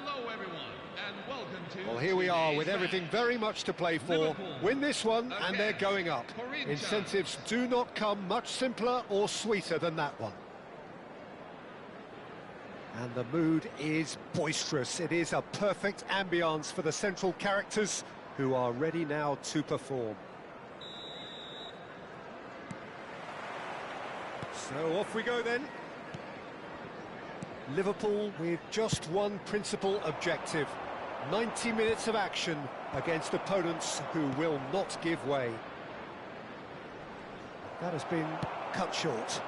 Hello everyone, and welcome to... Well, here we are with today's everything match. very much to play for. Liverpool Win this one and they're against going up. Corinthians. Incentives do not come much simpler or sweeter than that one. And the mood is boisterous. It is a perfect ambience for the central characters who are ready now to perform. So off we go then. Liverpool with just one principal objective. 90 minutes of action against opponents who will not give way. That has been cut short.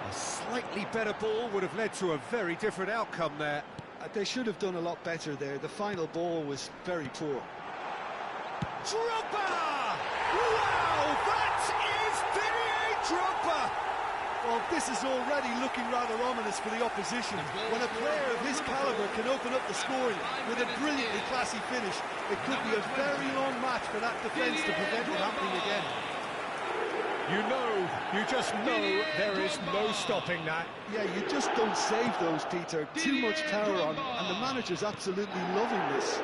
A slightly better ball would have led to a very different outcome there. They should have done a lot better there. The final ball was very poor. Drogba! Wow, that is Didier Drogba! Well, this is already looking rather ominous for the opposition. When a player of his calibre can open up the scoring with a brilliantly classy finish, it could be a very long match for that defence to prevent it happening again. You just know there is no stopping that. Yeah, you just don't save those, Peter. Too much power on, and the manager's absolutely loving this.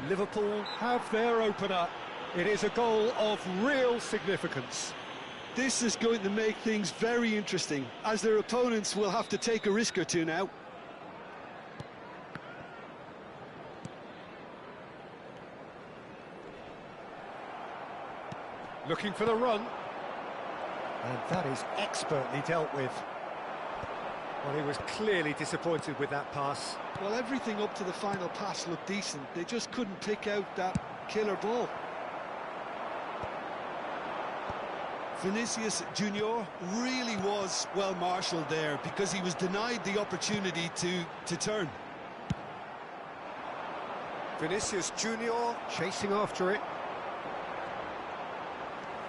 Liverpool have their opener. It is a goal of real significance. This is going to make things very interesting, as their opponents will have to take a risk or two now. Looking for the run. And that is expertly dealt with. Well, he was clearly disappointed with that pass. Well, everything up to the final pass looked decent. They just couldn't pick out that killer ball. Vinicius Junior really was well marshalled there because he was denied the opportunity to turn. Vinicius Junior chasing after it.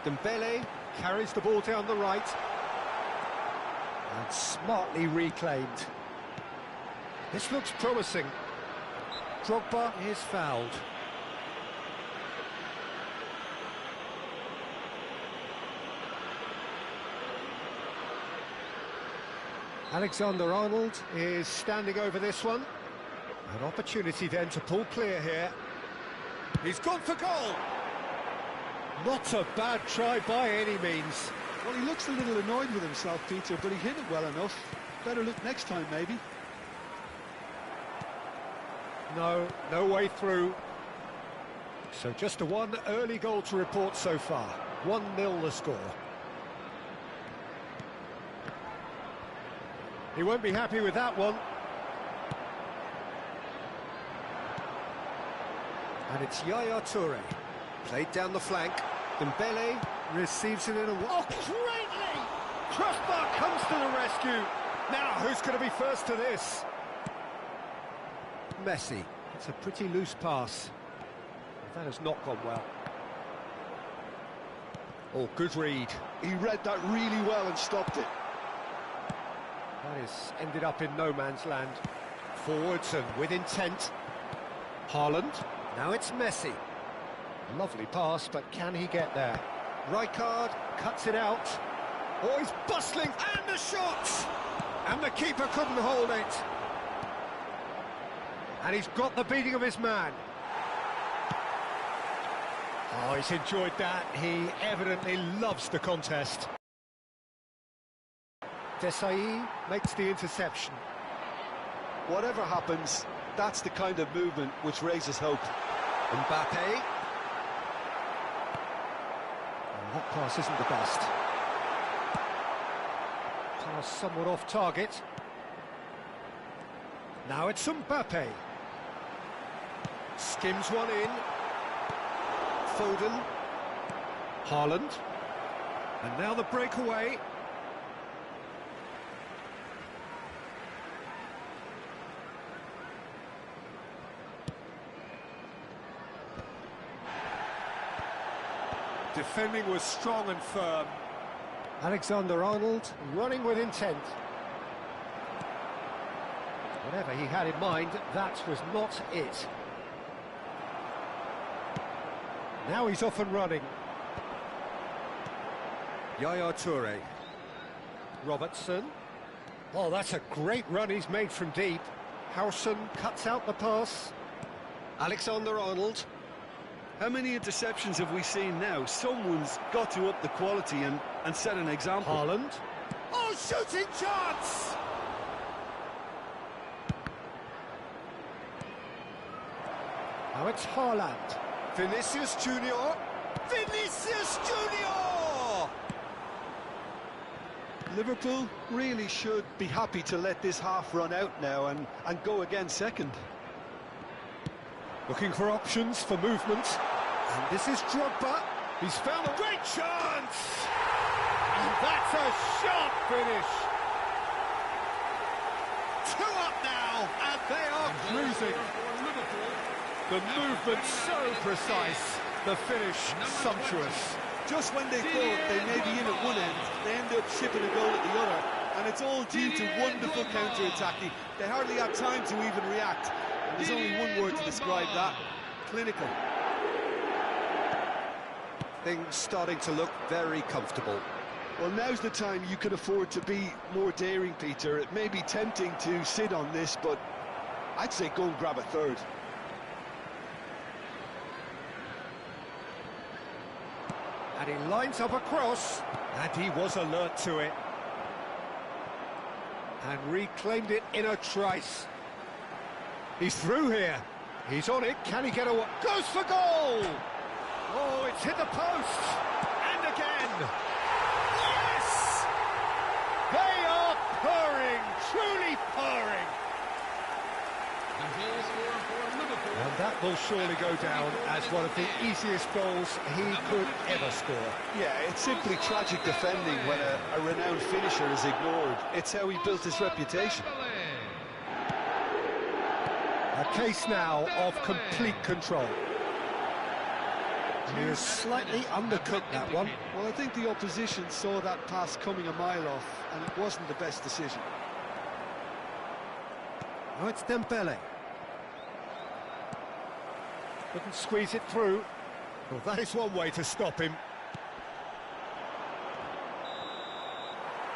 Dembele carries the ball down the right. And smartly reclaimed. This looks promising. Drogba is fouled. Alexander-Arnold is standing over this one. An opportunity then to pull clear here. He's gone for goal! Not a bad try by any means. Well, he looks a little annoyed with himself, Peter, but he hit it well enough. Better look next time, maybe. No way through. So just a one early goal to report so far. 1-0 the score. He won't be happy with that one. And it's Yaya Toure. Played down the flank. Dembele receives it in a... Oh, greatly! Crossbar comes to the rescue. Now, who's going to be first to this? Messi. It's a pretty loose pass. That has not gone well. Oh, good read. He read that really well and stopped it. That has ended up in no man's land. Forwards and with intent. Haaland. Now it's Messi. Lovely pass, but can he get there? Rijkaard cuts it out. Oh, he's bustling, and the shot! And the keeper couldn't hold it. And he's got the beating of his man. Oh, he's enjoyed that. He evidently loves the contest. Desai makes the interception. Whatever happens, that's the kind of movement which raises hope. Mbappe. And that pass isn't the best. Pass somewhat off target. Now it's Mbappe. Skims one in. Foden. Haaland. And now the breakaway. Defending was strong and firm. Alexander-Arnold running with intent. Whatever he had in mind, that was not it. Now he's off and running. Yaya Toure. Robertson. Oh, that's a great run he's made from deep. Howson cuts out the pass. Alexander-Arnold. How many interceptions have we seen now? Someone's got to up the quality and set an example. Haaland. Oh, shooting chance! Now it's Haaland. Vinicius Junior. Vinicius Junior! Liverpool really should be happy to let this half run out now and go again second. Looking for options for movement. And this is Drogba. He's found a great chance! And that's a sharp finish. 2 up now, and they are cruising. The movement so precise, the finish sumptuous. Just when they thought they may be in at one end, they end up shipping a goal at the other, and it's all due to wonderful counter-attacking. They hardly have time to even react, and there's only one word to describe that: clinical. Things starting to look very comfortable. Well, now's the time you can afford to be more daring, Peter. It may be tempting to sit on this, but I'd say go and grab a third. And he lines up a cross, and he was alert to it. And reclaimed it in a trice. He's through here. He's on it. Can he get away? Goes for goal! Oh, it's hit the post. And again. Yes! They are purring, truly purring. And that will surely go down as one of the easiest goals he could ever score. Yeah, it's simply tragic defending when a renowned finisher is ignored. It's how he built his reputation. A case now of complete control. He has slightly undercooked that one. Well, I think the opposition saw that pass coming a mile off, and it wasn't the best decision. Now it's Dembele. Couldn't squeeze it through. Well, that is one way to stop him.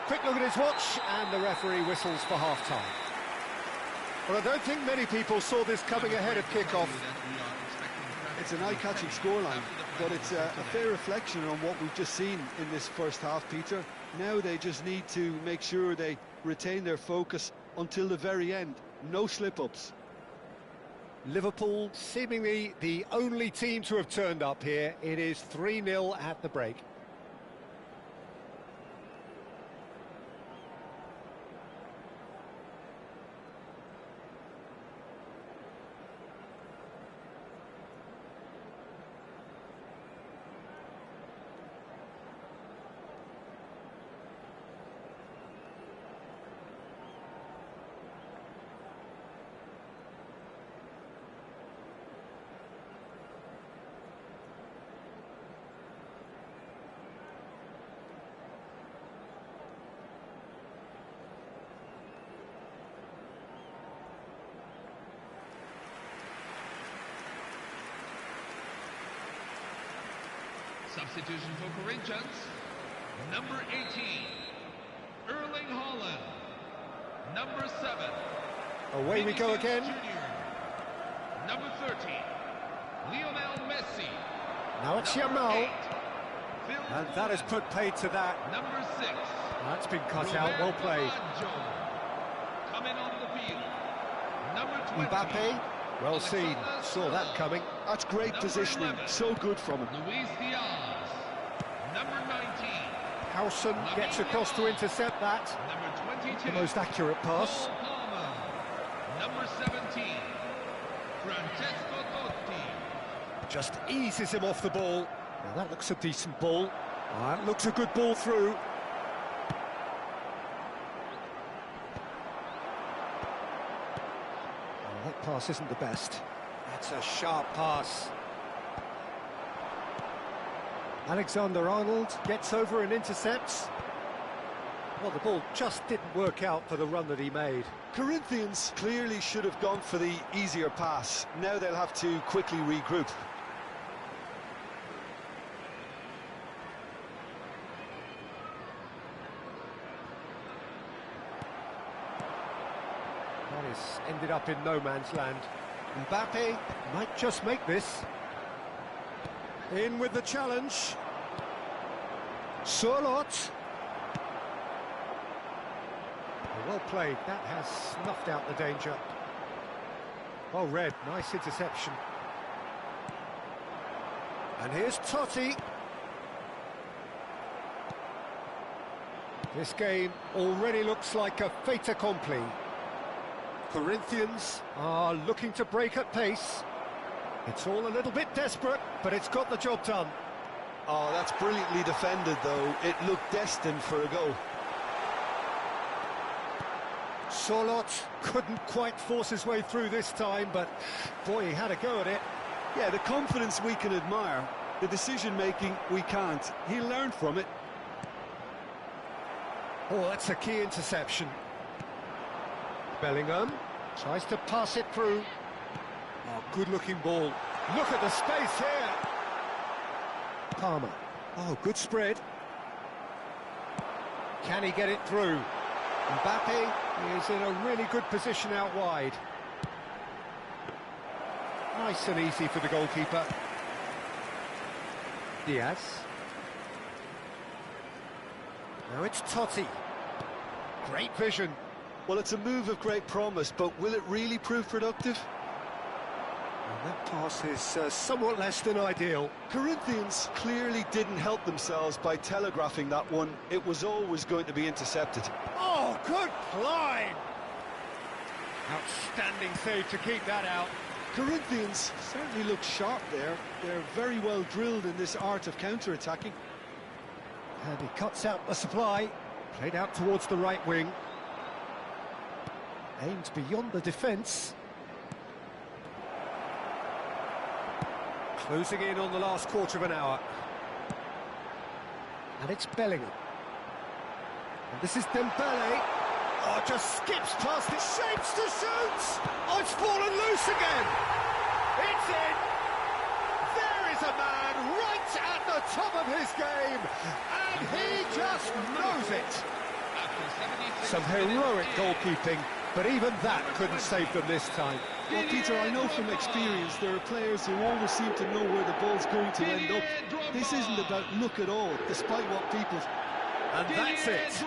Quick look at his watch, and the referee whistles for half-time. Well, I don't think many people saw this coming ahead of kick-off. It's an eye-catching scoreline, but it's a fair reflection on what we've just seen in this first half, Peter. Now they just need to make sure they retain their focus until the very end. No slip-ups. Liverpool seemingly the only team to have turned up here. It is 3-0 at the break. Substitution for Corinthians, number 18, Erling Haaland, number 7. Away we go again. Jr. Number 13, Lionel Messi. Now it's Number Yamal. 8, Phil And that has put paid to that. Number 6, That's been cut out, well played. Baggio. Coming on the field, number 20. Mbappe, well seen, saw that coming. That's great positioning, so good from him. Luis Diaz, number 19. Howson gets across to intercept that. Number 22. The most accurate pass. Cole Palmer, number 17. Francesco Totti. Just eases him off the ball. Now that looks a decent ball. That looks a good ball through. Oh, that pass isn't the best. That's a sharp pass. Alexander-Arnold gets over and intercepts. Well, the ball just didn't work out for the run that he made. Corinthians clearly should have gone for the easier pass. Now they'll have to quickly regroup. has ended up in no man's land. Mbappe might just make this. In with the challenge. Surlot. Well played, that has snuffed out the danger. Well read, nice interception. And here's Totti. This game already looks like a fait accompli. Corinthians are looking to break at pace. It's all a little bit desperate, but it's got the job done. Oh, that's brilliantly defended, though. It looked destined for a goal. Surlot couldn't quite force his way through this time, but boy, he had a go at it. Yeah, the confidence we can admire, the decision-making we can't. He learned from it. Oh, that's a key interception. Bellingham tries to pass it through. Oh, good-looking ball. Look at the space here. Palmer. Oh, good spread. Can he get it through? Mbappe is in a really good position out wide. Nice and easy for the goalkeeper. Diaz. Now it's Totti. Great vision. Well, it's a move of great promise, but will it really prove productive? And that pass is somewhat less than ideal. Corinthians clearly didn't help themselves by telegraphing that one. It was always going to be intercepted. Oh, good climb! Outstanding save to keep that out. Corinthians certainly look sharp there. They're very well drilled in this art of counter-attacking. And he cuts out the supply. Played out towards the right wing. Aimed beyond the defence. Closing in on the last quarter of an hour. And it's Bellingham. And this is Dembele. Oh, just skips past it, shapes to shoot! Oh, it's fallen loose again! It's in! There is a man right at the top of his game, and he just knows it! Some heroic goalkeeping, but even that couldn't save them this time. Well, Peter, I know from experience there are players who always seem to know where the ball's going to end up. This isn't about luck at all, despite what people... And that's it.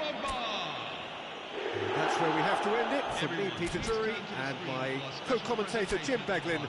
That's where we have to end it. From me, Peter Drury, and my co-commentator, Jim Beglin.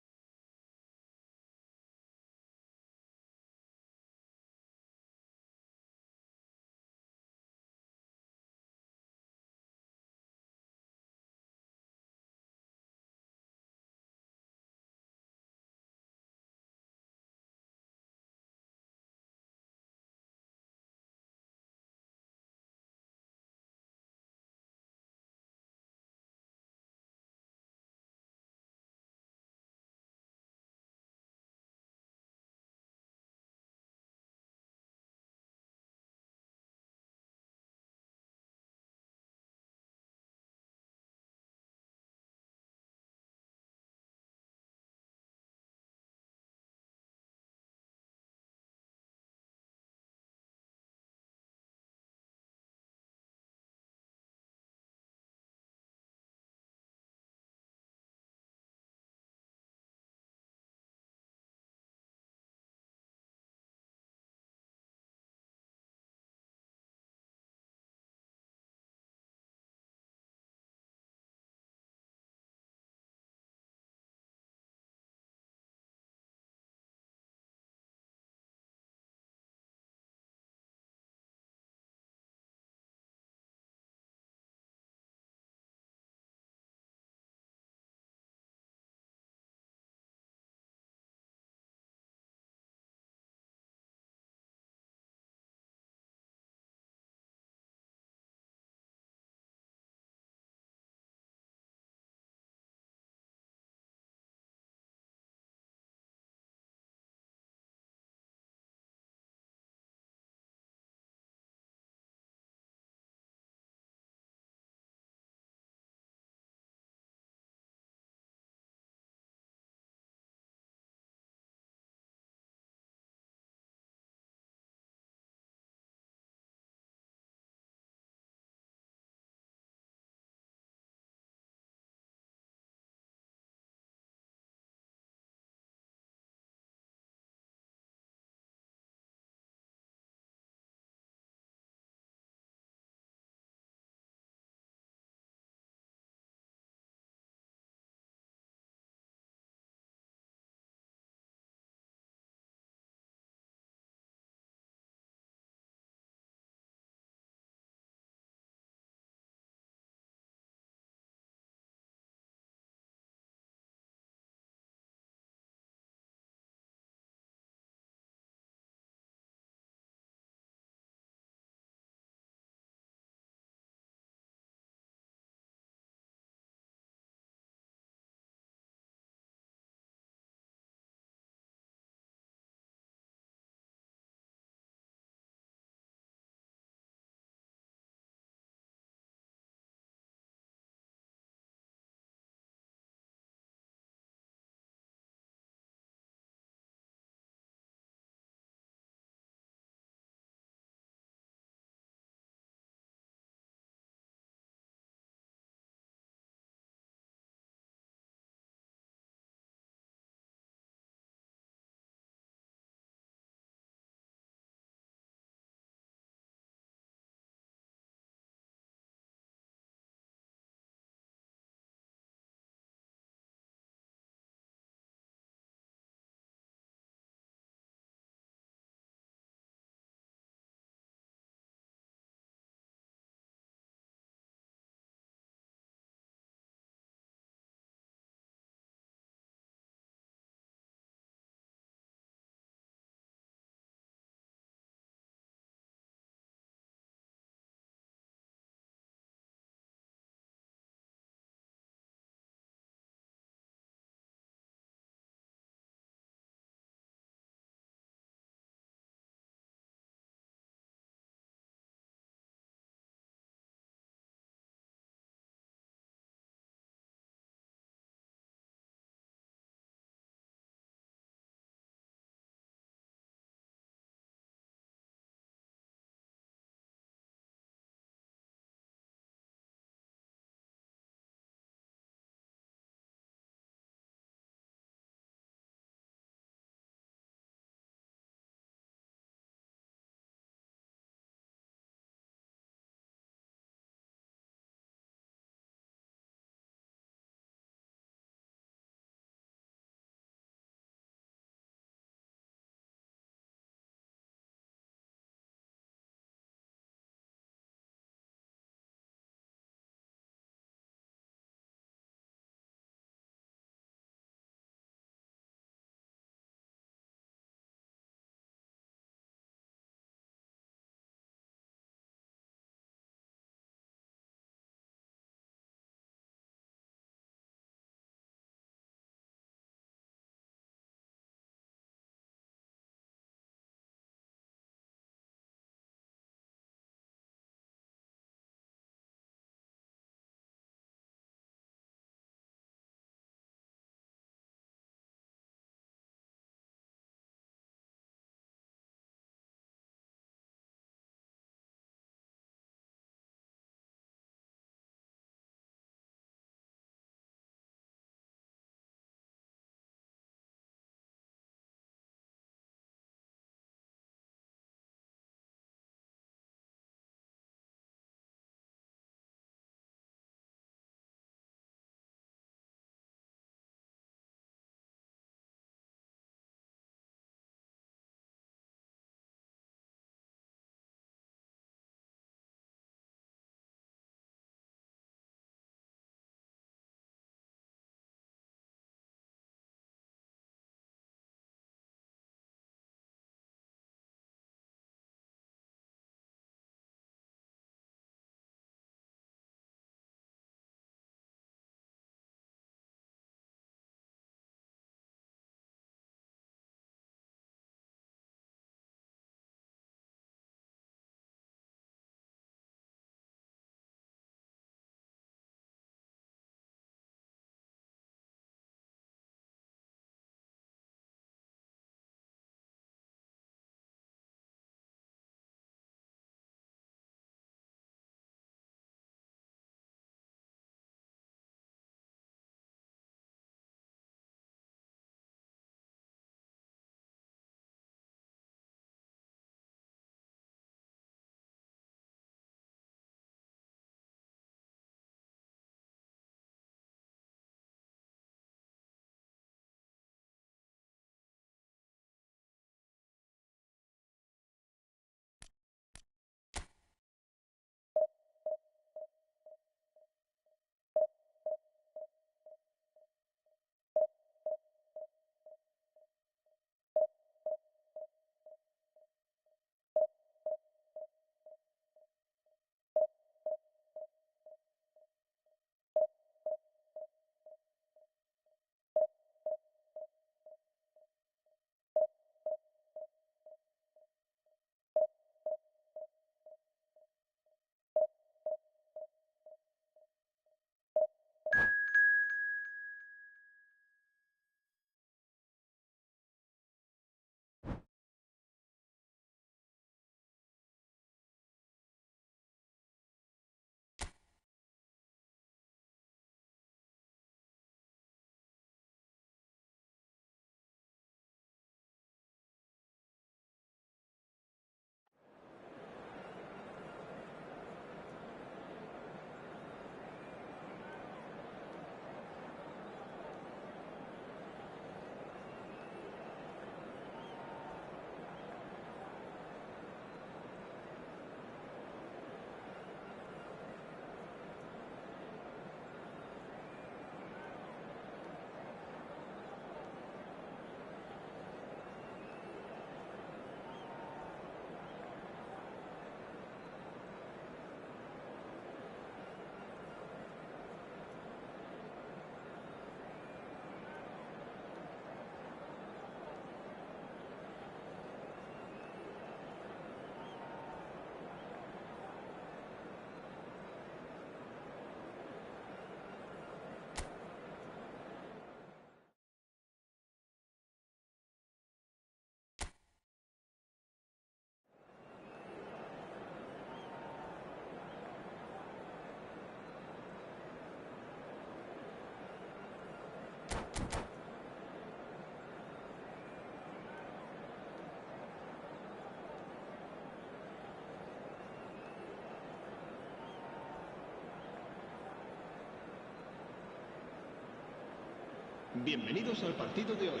Bienvenidos al partido de hoy.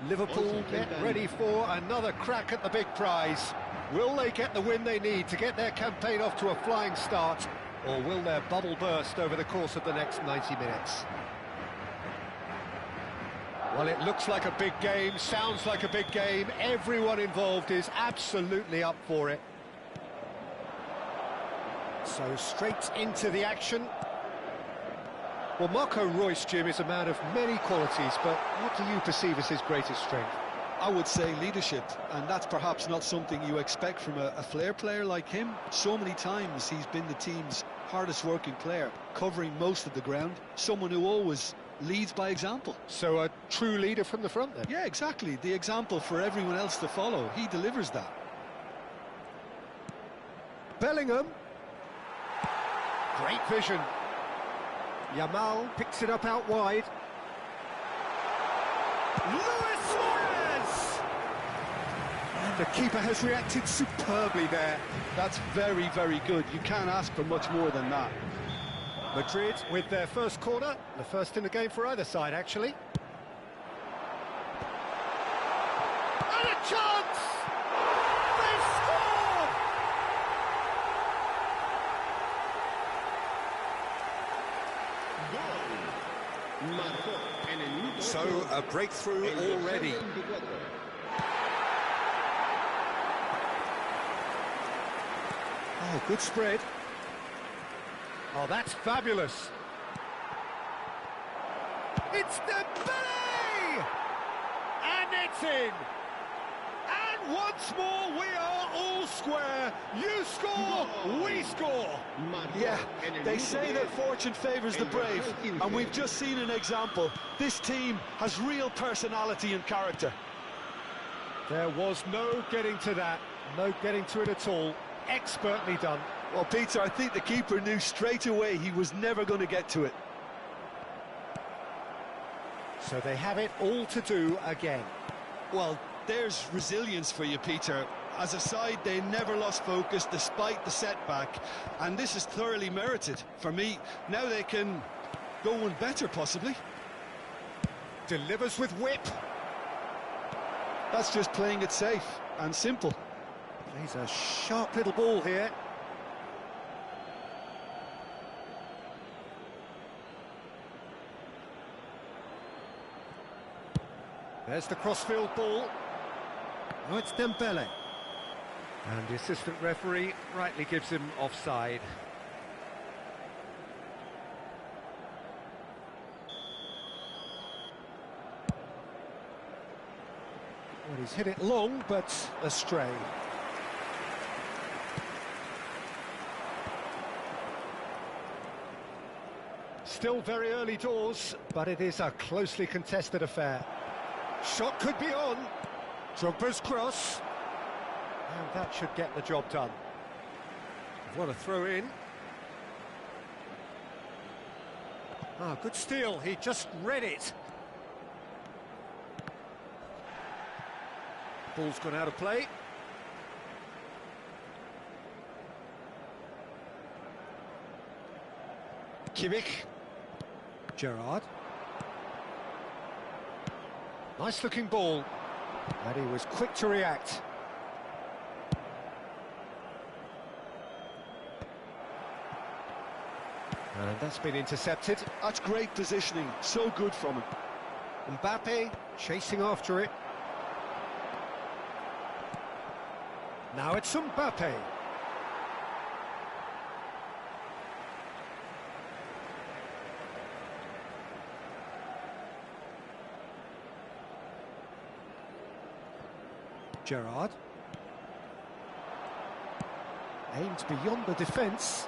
Liverpool get ready for another crack at the big prize. Will they get the win they need to get their campaign off to a flying start, or will their bubble burst over the course of the next 90 minutes? Well, it looks like a big game, sounds like a big game. Everyone involved is absolutely up for it. So straight into the action. Well, Marco Reus, Jim, is a man of many qualities, but what do you perceive as his greatest strength? I would say leadership, and that's perhaps not something you expect from a flair player like him. So many times he's been the team's hardest working player, covering most of the ground, someone who always leads by example. So a true leader from the front then? Yeah, exactly. The example for everyone else to follow. He delivers that. Bellingham. Great vision. Yamal picks it up out wide. Luis Suarez! And the keeper has reacted superbly there. That's very, very good. You can't ask for much more than that. Madrid with their first corner, the first in the game for either side, actually. And a chance! They score! So, a breakthrough already. Oh, good spread. Oh, that's fabulous. It's Dembele! And it's in! And once more, we are all square. You score, we score. Yeah, they say that fortune favours the brave, and we've just seen an example. This team has real personality and character. There was no getting to that, no getting to it at all. Expertly done. Well, Peter, I think the keeper knew straight away he was never going to get to it. So they have it all to do again. Well, there's resilience for you, Peter. As a side, they never lost focus despite the setback, and this is thoroughly merited. For me, now they can go one better, possibly. Delivers with whip. That's just playing it safe and simple. He's a sharp little ball here. There's the crossfield ball. Oh, it's Dembele. And the assistant referee rightly gives him offside. Well, he's hit it long, but astray. Still very early doors, but it is a closely contested affair. Shot could be on. Drogba's cross. And that should get the job done. What a throw in. Ah, good steal. He just read it. Ball's gone out of play. Kimmich. Gerrard. Nice looking ball. And he was quick to react. And that's been intercepted. That's great positioning. So good from him. Mbappe chasing after it. Now it's Mbappe. Gerrard. Aimed beyond the defence.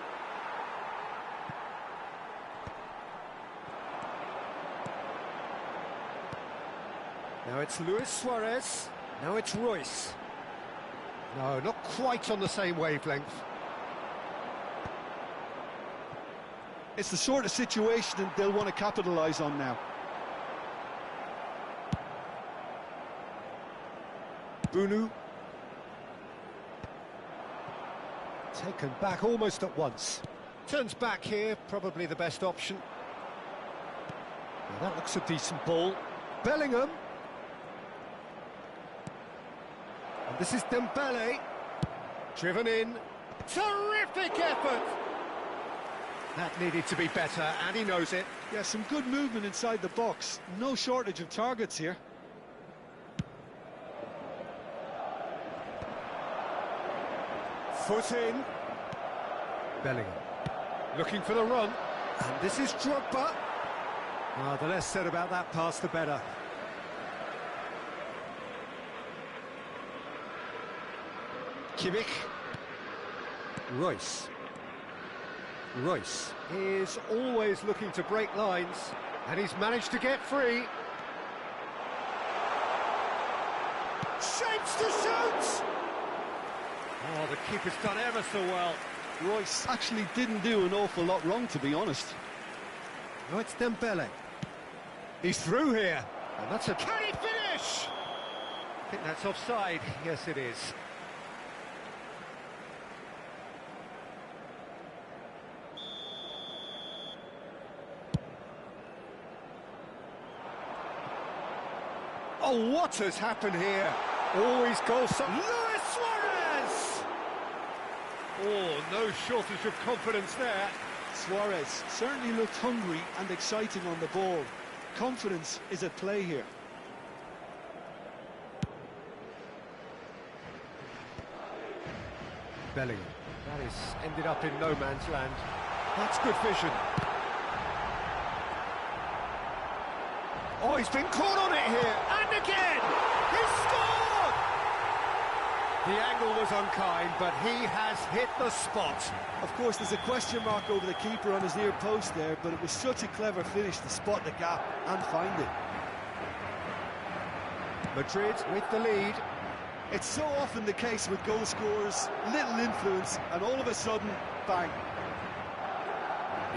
Now it's Luis Suarez. Now it's Reus. No, not quite on the same wavelength. It's the sort of situation that they'll want to capitalise on now. Bunu. Taken back almost at once. Turns back here, probably the best option. Well, that looks a decent ball. Bellingham. And this is Dembele. Driven in. Terrific effort! That needed to be better, and he knows it. Yeah, some good movement inside the box. No shortage of targets here. Foot in. Bellingham. Looking for the run. And this is Drogba. Ah, the less said about that pass, the better. Kimmich. Royce. Royce is always looking to break lines, and he's managed to get free. Shapes to shoot! Oh, the keeper's done ever so well. Royce actually didn't do an awful lot wrong, to be honest. Oh, it's Dembele. He's through here. And that's a... Can he finish? I think that's offside. Yes, it is. Oh, what has happened here? Always goes some... Luis Suarez! Oh, no shortage of confidence there. Suarez certainly looked hungry and exciting on the ball. Confidence is at play here. Bellingham. That is ended up in no man's land. That's good vision. Oh, he's been caught on it here. And again! He scored! The angle was unkind, but he has hit the spot. Of course, there's a question mark over the keeper on his near post there, but it was such a clever finish to spot the gap and find it. Madrid with the lead. It's so often the case with goal scorers, little influence, and all of a sudden, bang.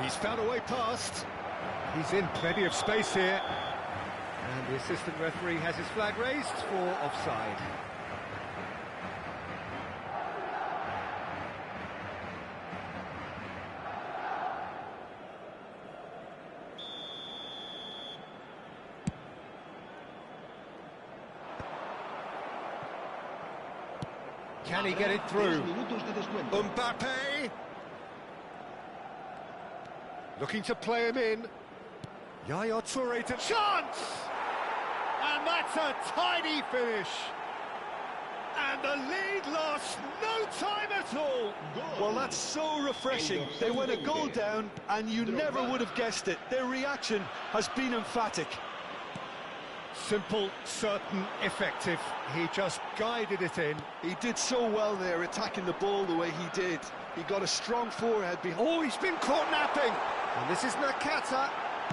He's found a way past. He's in plenty of space here. And the assistant referee has his flag raised for offside. Can he get it through? Mbappe! Looking to play him in. Yaya Touré to chance! And that's a tidy finish. And the lead lost no time at all. Well, that's so refreshing. They went a goal down, and you never would have guessed it. Their reaction has been emphatic. Simple, certain, effective. He just guided it in. He did so well there, attacking the ball the way he did. He got a strong forehead behind. Oh, he's been caught napping. And this is Nakata.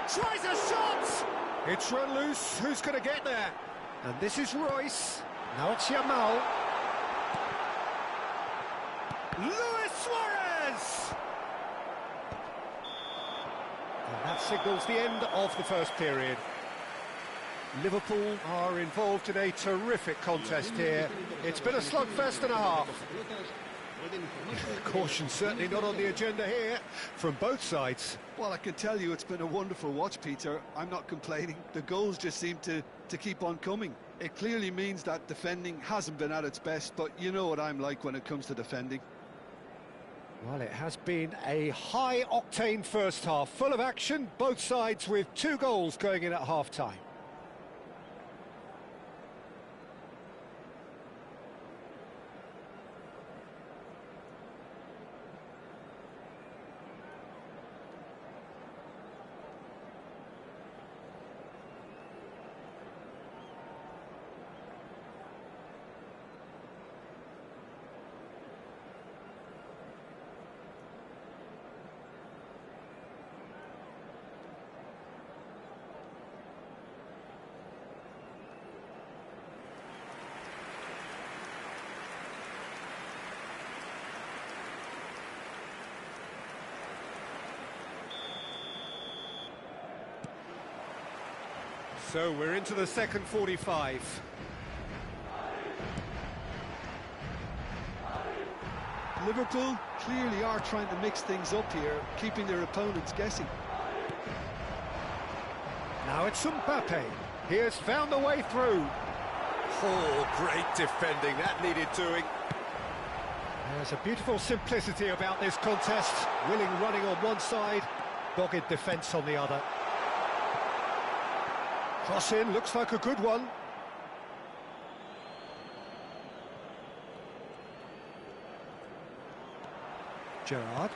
Tries a shot! It's run loose. Who's going to get there? And this is Royce. Now it's Yamal. Luis Suarez! And that signals the end of the first period. Liverpool are involved in a terrific contest here. It's been a slugfest and a half. Caution certainly not on the agenda here from both sides. Well, I can tell you it's been a wonderful watch, Peter. I'm not complaining. The goals just seem to keep on coming. It clearly means that defending hasn't been at its best, but you know what I'm like when it comes to defending. Well, it has been a high-octane first half, full of action, both sides with 2 goals going in at half-time. So we're into the second 45. Liverpool clearly are trying to mix things up here, keeping their opponents guessing. Now Now it's Mbappe. He has found the way through. Oh, great defending. That needed doing. There's a beautiful simplicity about this contest. Willing running on one side, dogged defence on the other. Cross in, looks like a good one. Gerrard.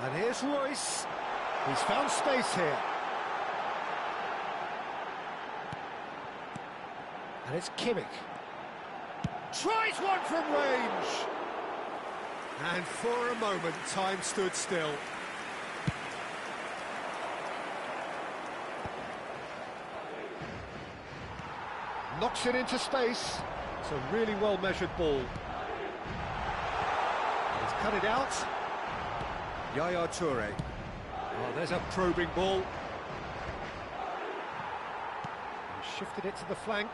And here's Royce. He's found space here. And it's Kimmich. Tries one from range. And for a moment, time stood still. Knocks it into space. It's a really well-measured ball. He's cut it out. Yaya Toure. Oh, there's a probing ball. He shifted it to the flank.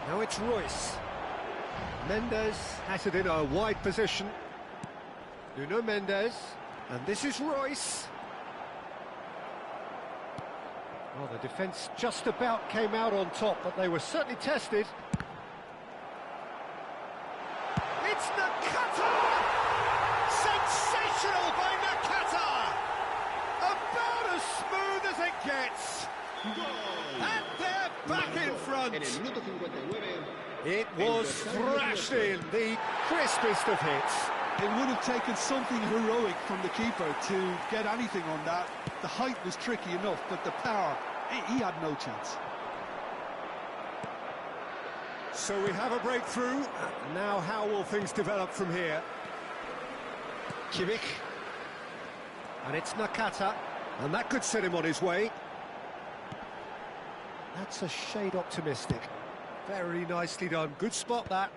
Now it's Royce. Mendes has it in a wide position. Nuno Mendes. And this is Royce. Well, the defence just about came out on top, but they were certainly tested. It's Nakata! Sensational by Nakata! About as smooth as it gets. And they're back in front. En el minuto 59. It was thrashed in, the crispest of hits. It would have taken something heroic from the keeper to get anything on that. The height was tricky enough, but the power, he had no chance. So we have a breakthrough. Now how will things develop from here? Kimmich. And it's Nakata. And that could set him on his way. That's a shade optimistic. Very nicely done. Good spot, that.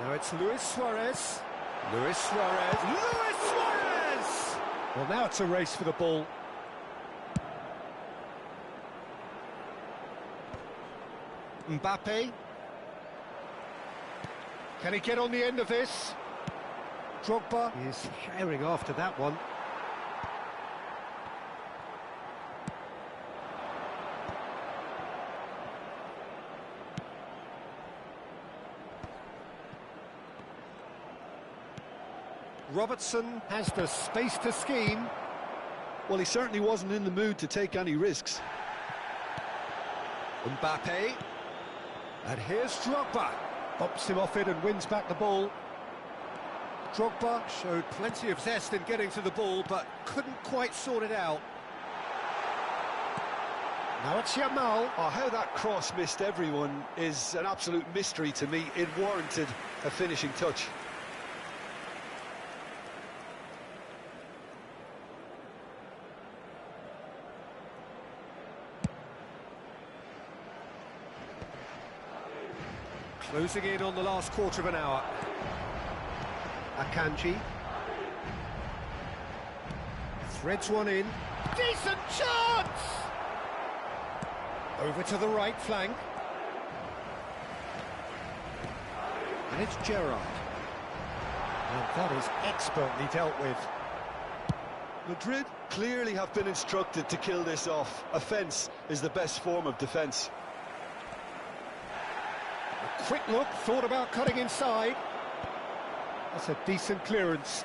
Now it's Luis Suarez. Luis Suarez. Luis Suarez! Well, now it's a race for the ball. Mbappe. Can he get on the end of this? Drogba is herring after that one. Robertson has the space to scheme. Well, he certainly wasn't in the mood to take any risks. Mbappe. And here's Drogba. Bumps him off it and wins back the ball. Drogba showed plenty of zest in getting to the ball, but couldn't quite sort it out. Now it's Yamal. Oh, how that cross missed everyone is an absolute mystery to me. It warranted a finishing touch. Closing in on the last quarter of an hour. Akanji. Threads one in. Decent chance! Over to the right flank. And it's Gerrard. And that is expertly dealt with. Madrid clearly have been instructed to kill this off. Offence is the best form of defence. Quick look, thought about cutting inside. That's a decent clearance.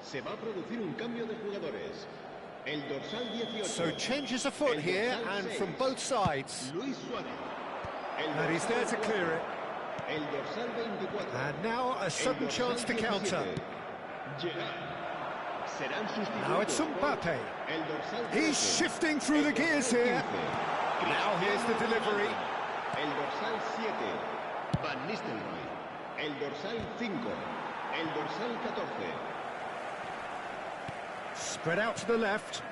Se va a producir un cambio de jugadores. El dorsal 18. So changes afoot here, and from both sides. Luis Suárez. And he's there to clear it. El dorsal 24. And now a El sudden dorsal chance to counter. 17. Gerard. Serán sustituidos Now it's por Mbappe. el dorsal He's 13. shifting through the El dorsal gears here. 15. Now here's the delivery. El dorsal 7. Van Nistelrooy. El dorsal 5. El dorsal 14. Spread out to the left.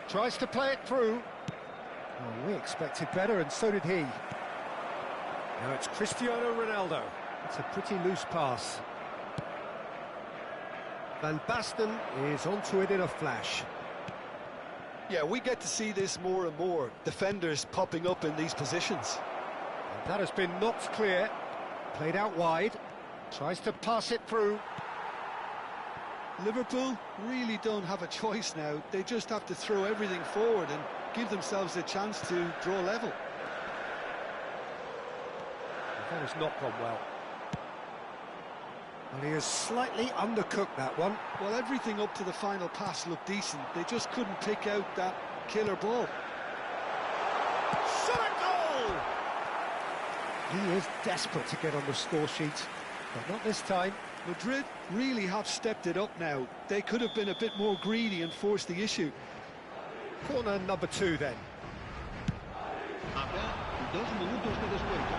Tries to play it through. Oh, we expected better, and so did he. Now it's Cristiano Ronaldo. It's a pretty loose pass. Van Basten is onto it in a flash. Yeah, we get to see this more and more. Defenders popping up in these positions. And that has been knocked clear. Played out wide. Tries to pass it through. Liverpool really don't have a choice now. They just have to throw everything forward and give themselves a chance to draw level. That has not gone well. Well, he has slightly undercooked that one. Well, everything up to the final pass looked decent. They just couldn't pick out that killer ball. Shot a goal! He is desperate to get on the score sheet, but not this time. Madrid really have stepped it up now. They could have been a bit more greedy and forced the issue. Corner number 2 then. Habrá 2 minutos de descuento.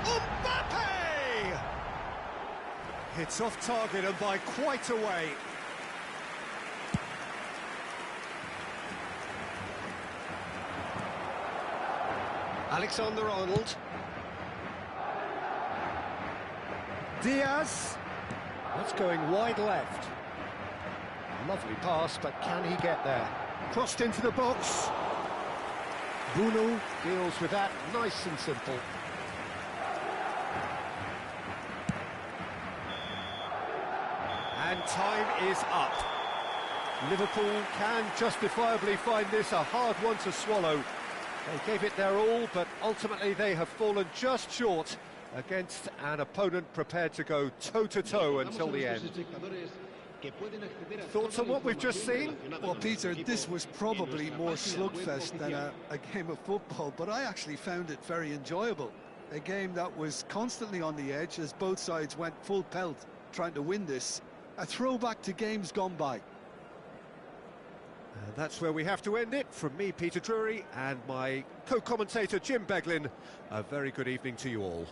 Mbappe! It's off target and by quite a way. Alexander-Arnold. Diaz. That's going wide left. Lovely pass, but can he get there? Crossed into the box. Bruno deals with that, nice and simple. And time is up. Liverpool can justifiably find this a hard one to swallow. They gave it their all, but ultimately they have fallen just short against an opponent prepared to go toe-to-toe until the end. Thoughts on what we've just seen? Well, Peter, this was probably more slugfest than a game of football, but I actually found it very enjoyable. A game that was constantly on the edge as both sides went full pelt trying to win this. A throwback to games gone by. And that's where we have to end it. From me, Peter Drury, and my co-commentator, Jim Beglin. A very good evening to you all.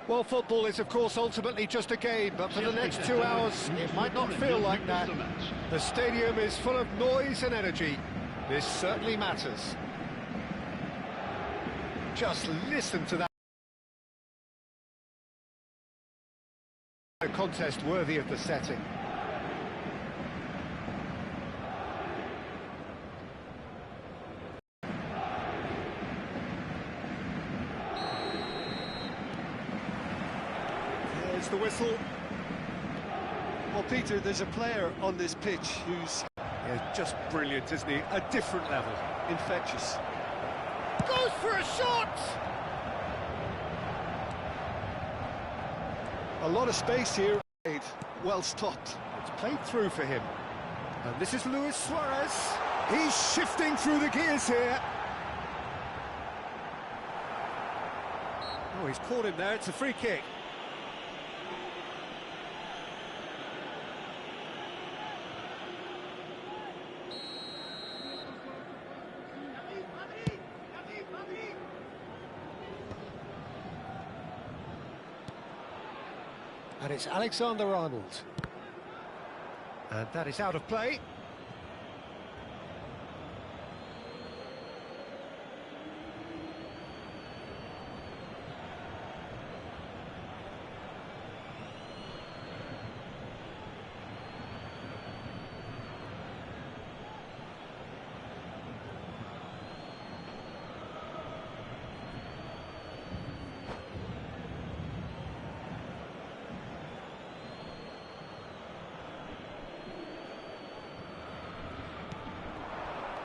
Well, football is, of course, ultimately just a game, but for the next 2 hours, it might not feel like that. The stadium is full of noise and energy. This certainly matters. Just listen to that. A contest worthy of the setting. There's the whistle. Well, Peter, there's a player on this pitch who's Just brilliant, isn't he? A different level. infectious. Goes for a shot! A lot of space here. Well stopped. It's played through for him. And this is Luis Suarez. He's shifting through the gears here. Oh, he's caught him there. It's a free kick. And it's Alexander-Arnold. And that is out of play.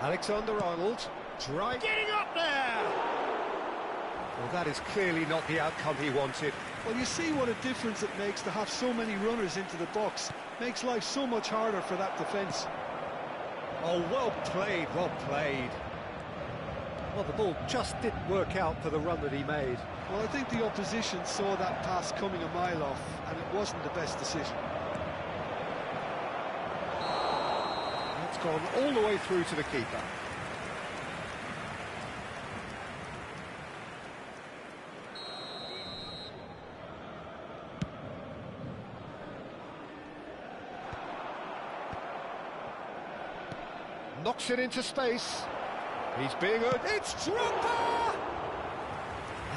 Alexander-Arnold, getting up there! Well, that is clearly not the outcome he wanted. Well, you see what a difference it makes to have so many runners into the box. Makes life so much harder for that defence. Oh, well played, well played. Well, the ball just didn't work out for the run that he made. Well, I think the opposition saw that pass coming a mile off, and it wasn't the best decision. It's gone all the way through to the keeper. Knocks it into space. He's being urged. It's Drogba!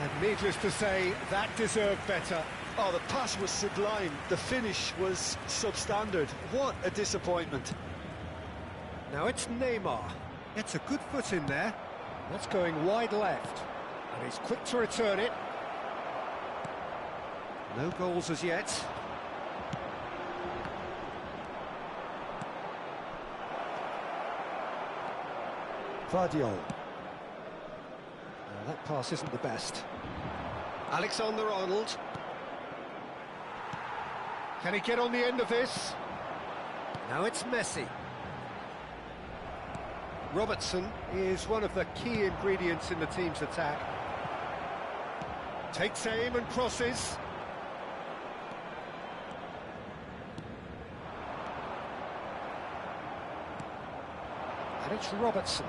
And needless to say, that deserved better. Oh, the pass was sublime. The finish was substandard. What a disappointment. Now it's Neymar. Gets a good foot in there. That's going wide left. And he's quick to return it. No goals as yet. Vardiol. That pass isn't the best. Alexander-Arnold. Can he get on the end of this? Now it's Messi. Robertson is one of the key ingredients in the team's attack. Takes aim and crosses. And it's Robertson.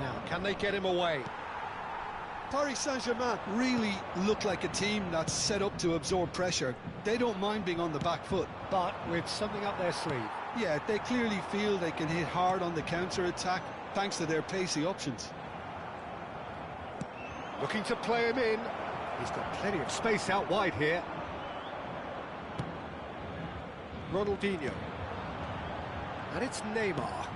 Now, can they get him away? Paris Saint-Germain really look like a team that's set up to absorb pressure. They don't mind being on the back foot. But with something up their sleeve. Yeah, they clearly feel they can hit hard on the counter-attack thanks to their pacey options. Looking to play him in. He's got plenty of space out wide here. Ronaldinho. And it's Neymar.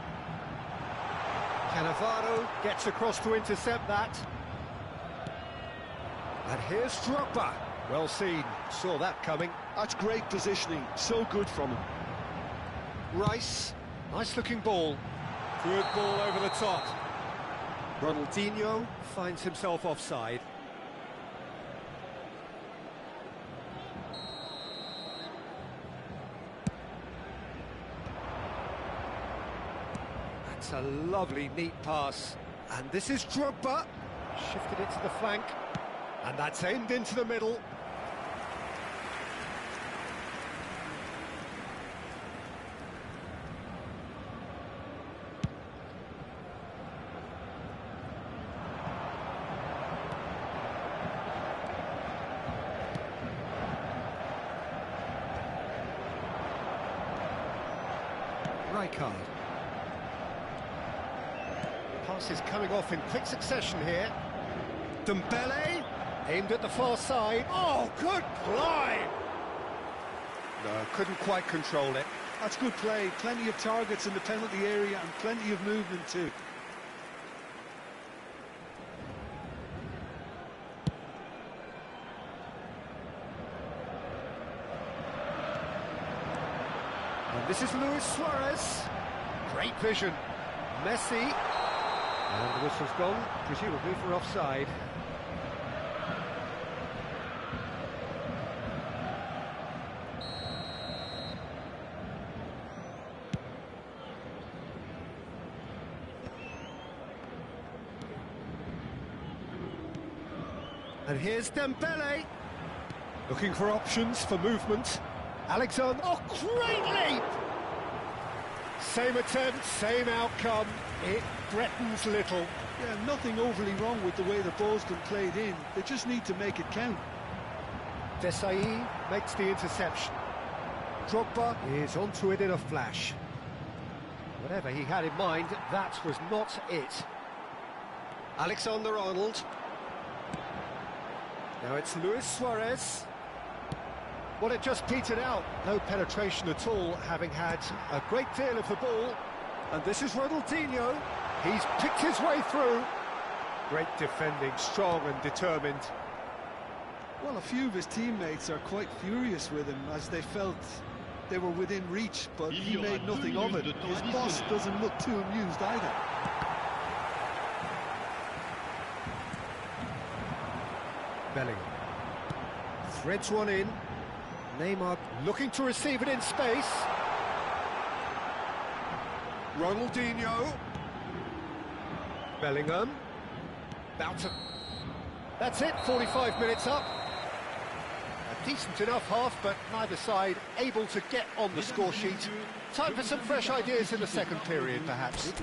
Cannavaro gets across to intercept that. And here's Drogba. Well seen, saw that coming. That's great positioning, so good from him. Rice, nice looking ball. Good ball over the top. Ronaldinho finds himself offside. That's a lovely, neat pass. And this is Drogba. Shifted it to the flank. And that's aimed into the middle. high card. Passes coming off in quick succession here. Dembele, aimed at the far side. Oh, good play! No, couldn't quite control it. That's good play. Plenty of targets in the penalty area and plenty of movement too. And this is Luis Suarez. Great vision. Messi. And the whistle's gone, presumably for offside. And here's Dembele. Looking for options for movement. Alexander, oh, great leap! Same attempt, same outcome. It threatens little. Yeah, nothing overly wrong with the way the ball's been played in. They just need to make it count. Desai makes the interception. Drogba is onto it in a flash. Whatever he had in mind, that was not it. Alexander-Arnold. Now it's Luis Suarez. Well, it just petered out. No penetration at all, having had a great deal of the ball. And this is Ronaldinho. He's picked his way through. Great defending, strong and determined. Well, a few of his teammates are quite furious with him as they felt they were within reach, but he made nothing of it. His boss doesn't look too amused either. Bellingham threads one in. Neymar looking to receive it in space. Ronaldinho. Bellingham. About to... That's it, 45 minutes up. A decent enough half, but neither side able to get on the score sheet. Time for some fresh ideas in the second period, perhaps.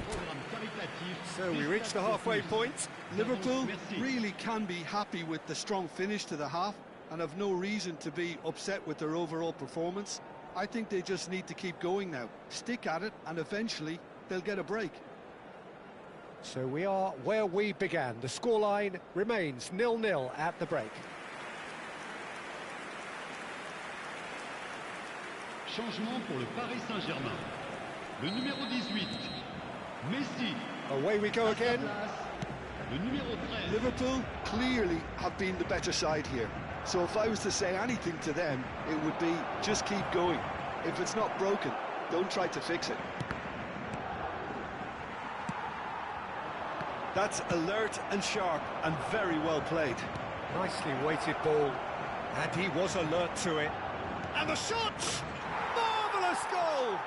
So we reach the halfway point. Liverpool really can be happy with the strong finish to the half and have no reason to be upset with their overall performance. I think they just need to keep going now, stick at it, and eventually they'll get a break. So we are where we began. The scoreline remains 0-0 at the break. Changement pour le Paris Saint-Germain. Le numéro 18, Messi. Away we go again. Le numéro 13. Liverpool clearly have been the better side here. So if I was to say anything to them, it would be just keep going. If it's not broken, don't try to fix it. That's alert and sharp and very well played. Nicely weighted ball. And he was alert to it. And the shot! Marvellous goal!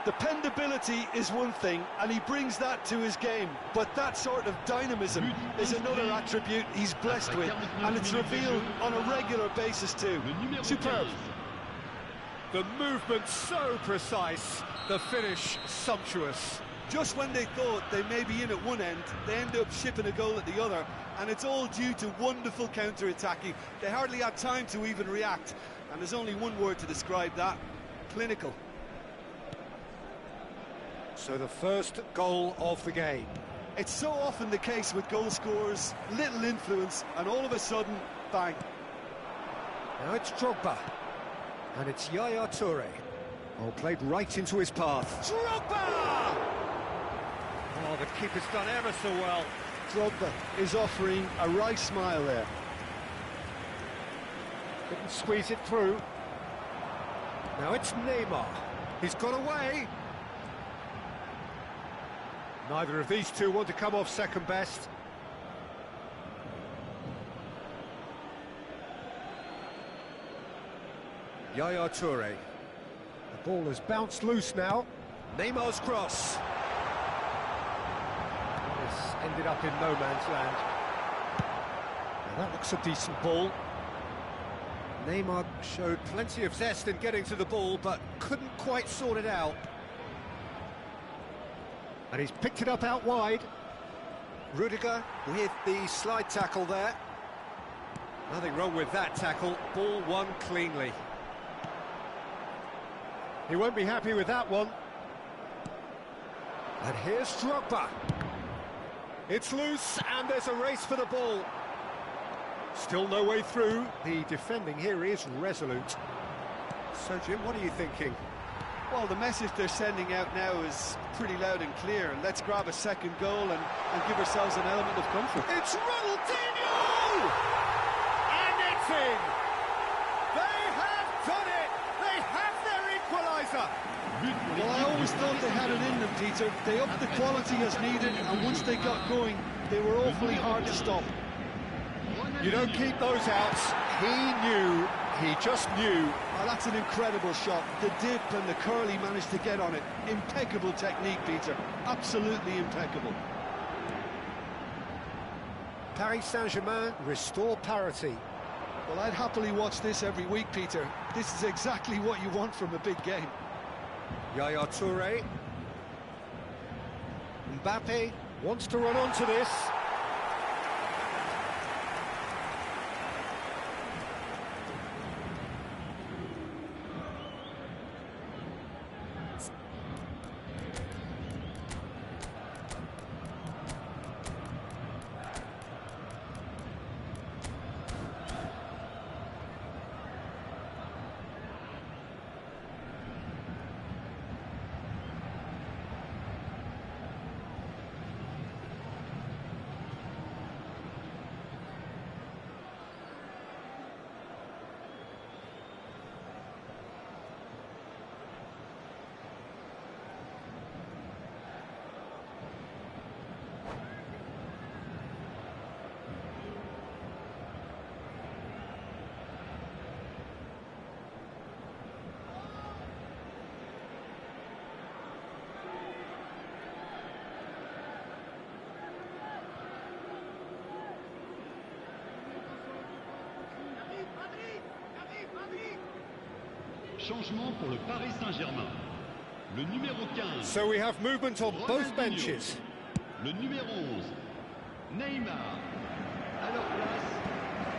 Dependability is one thing, and he brings that to his game, but that sort of dynamism is another attribute he's blessed with, and it's revealed on a regular basis too. Superb. The movement so precise, the finish sumptuous. Just when they thought they may be in at one end, they end up shipping a goal at the other, and it's all due to wonderful counter-attacking. They hardly had time to even react, and there's only one word to describe that: clinical. So the first goal of the game. It's so often the case with goal scorers, little influence, and all of a sudden, bang. Now it's Drogba. And it's Yaya Toure. Oh, played right into his path. Drogba! Oh, the keeper's done ever so well. Drogba is offering a wry smile there. Couldn't squeeze it through. Now it's Neymar. He's got away. Neither of these two want to come off second best. Yaya Toure. The ball has bounced loose now. Neymar's cross. This ended up in no man's land. Now that looks a decent ball. Neymar showed plenty of zest in getting to the ball, but couldn't quite sort it out. And he's picked it up out wide. Rudiger with the slide tackle there. Nothing wrong with that tackle. Ball won cleanly. He won't be happy with that one. And here's Drogba. It's loose, and there's a race for the ball. Still no way through. The defending here is resolute. So, Jim, what are you thinking? Well, the message they're sending out now is pretty loud and clear. Let's grab a second goal and give ourselves an element of comfort. It's Ronaldinho! And it's in! They have done it! They have their equaliser! Well, I always thought they had it in them, Peter. They upped the quality as needed, and once they got going, they were awfully hard to stop. You don't keep those outs. He just knew. Oh, that's an incredible shot. The dip and the curl he managed to get on it. Impeccable technique, Peter. Absolutely impeccable. Paris Saint-Germain restore parity. Well, I'd happily watch this every week, Peter. This is exactly what you want from a big game. Yaya Touré. Mbappe wants to run onto this. Changement pour le Paris Saint-Germain. Le numéro 15. So we have movement on both benches. Le numéro 11. Neymar. À leur place,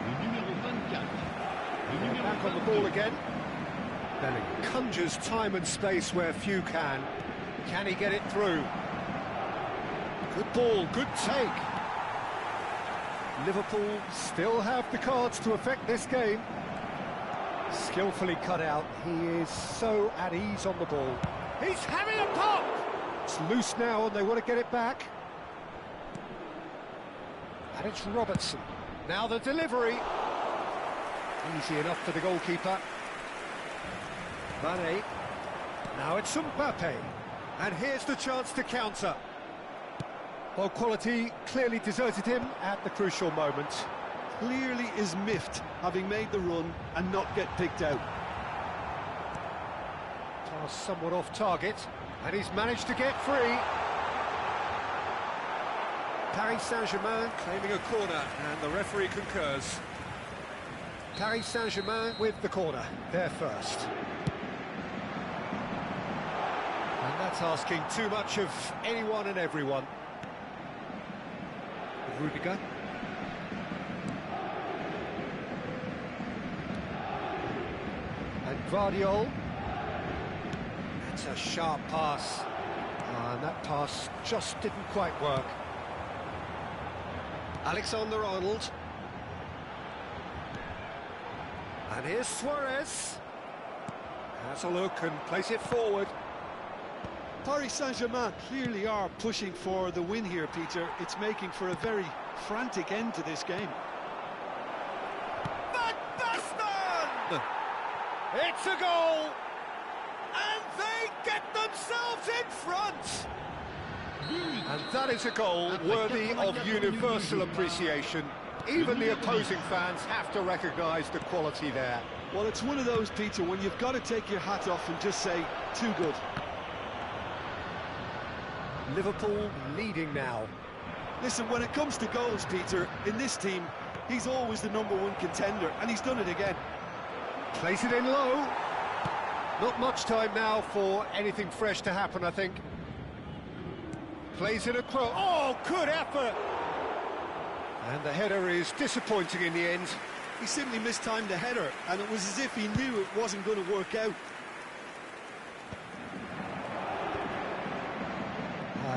le numéro 24. Le numéro Back on the 22. ball again. Then it conjures time and space where few can. Can he get it through? Good ball, good take. Liverpool still have the cards to affect this game. Skillfully cut out. He is so at ease on the ball. He's having a pop! It's loose now and they want to get it back. And it's Robertson. Now the delivery. Easy enough for the goalkeeper. Mane. Now it's Mbappe. And here's the chance to counter. Well, quality clearly deserted him at the crucial moment. Clearly is miffed, having made the run and not get picked out. Pass somewhat off target, and he's managed to get free. Paris Saint-Germain claiming a corner, and the referee concurs. Paris Saint-Germain with the corner, they're first. And that's asking too much of anyone and everyone. Rudiger. And Guardiola. That's a sharp pass. And that pass just didn't quite work. Alexander-Arnold. And here's Suarez. Has a look and plays it forward. Paris Saint-Germain clearly are pushing for the win here, Peter. It's making for a very frantic end to this game. Van Basten! It's a goal! And they get themselves in front! And that is a goal worthy of universal appreciation. Even the opposing fans have to recognise the quality there. Well, it's one of those, Peter, when you've got to take your hat off and just say, too good. Liverpool leading now. Listen, when it comes to goals, Peter, in this team, he's always the #1 contender, and he's done it again. Plays it in low. Not much time now for anything fresh to happen, I think. Plays it across. Oh, good effort! And the header is disappointing in the end. He simply mistimed the header, and it was as if he knew it wasn't going to work out.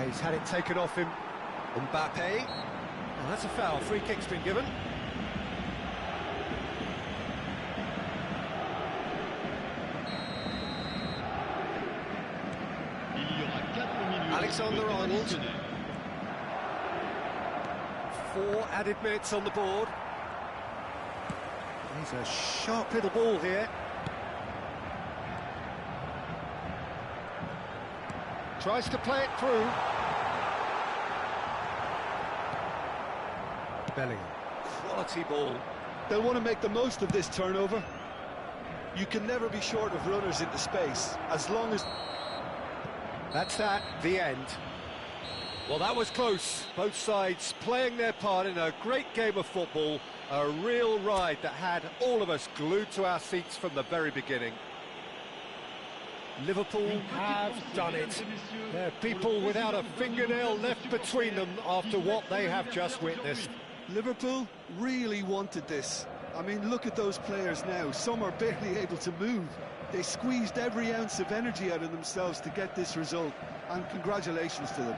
He's had it taken off him. Mbappe. Oh, that's a foul. Free kick's been given. Il y aura 4 minutes. Alexander de temps Arnold. additionnel. 4 added minutes on the board. He's a sharp little ball here. Tries to play it through. Bellingham. Quality ball. They'll want to make the most of this turnover. You can never be short of runners into space, as long as... That's that, the end. Well, that was close. Both sides playing their part in a great game of football. A real ride that had all of us glued to our seats from the very beginning. Liverpool have done it. They're people without a fingernail left between them after what they have just witnessed. Liverpool really wanted this. I mean, look at those players now. Some are barely able to move. They squeezed every ounce of energy out of themselves to get this result, and congratulations to them.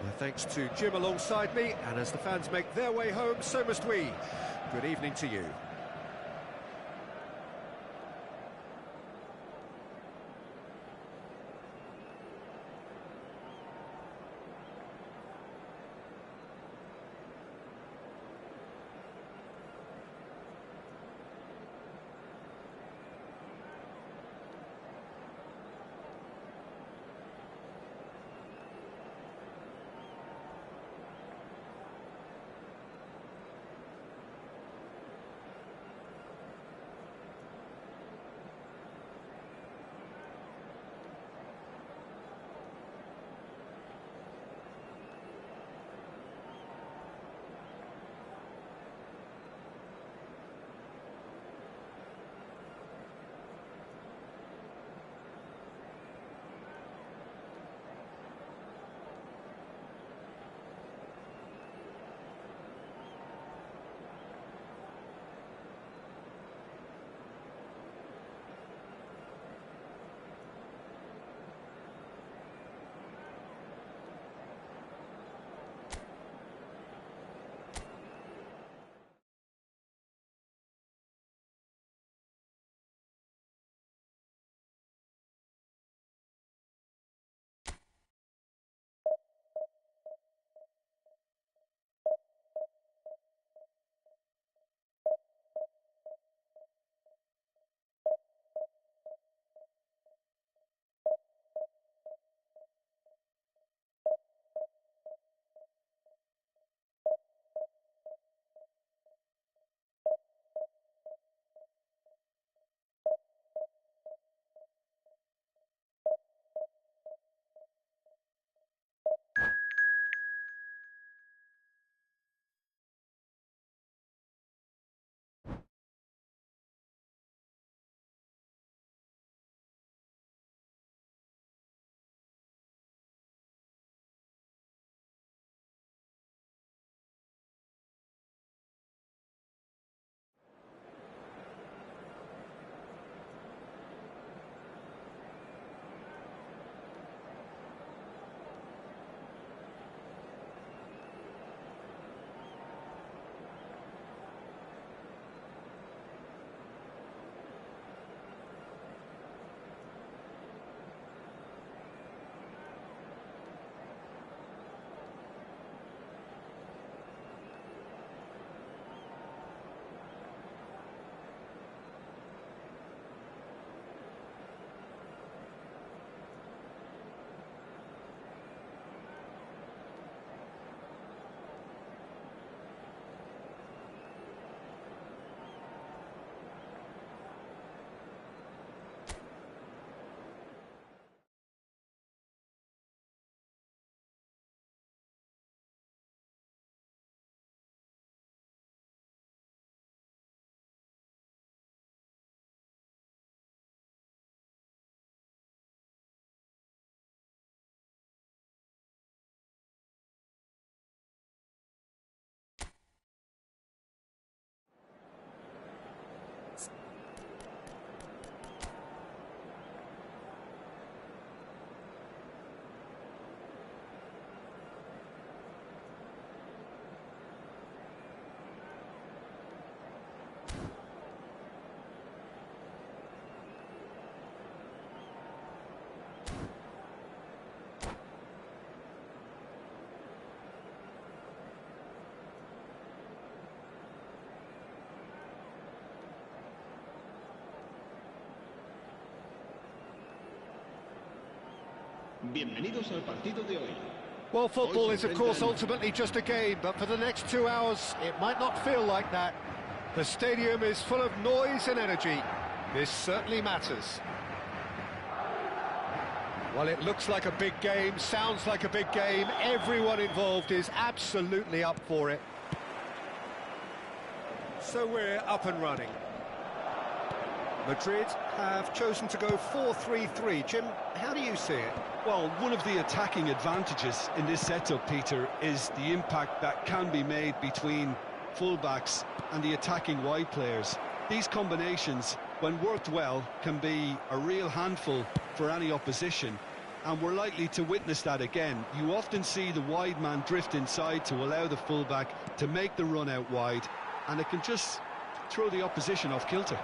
Well, thanks to Jim alongside me, and as the fans make their way home, so must we. Good evening to you. Bienvenidos al partido de hoy. Well, football is, of course, ultimately just a game, but for the next 2 hours, it might not feel like that. The stadium is full of noise and energy. This certainly matters. Well, it looks like a big game, sounds like a big game. Everyone involved is absolutely up for it. So we're up and running. Madrid have chosen to go 4-3-3. Jim, how do you see it? Well, one of the attacking advantages in this setup, Peter, is the impact that can be made between fullbacks and the attacking wide players. These combinations, when worked well, can be a real handful for any opposition, and we're likely to witness that again. You often see the wide man drift inside to allow the fullback to make the run out wide, and it can just throw the opposition off kilter.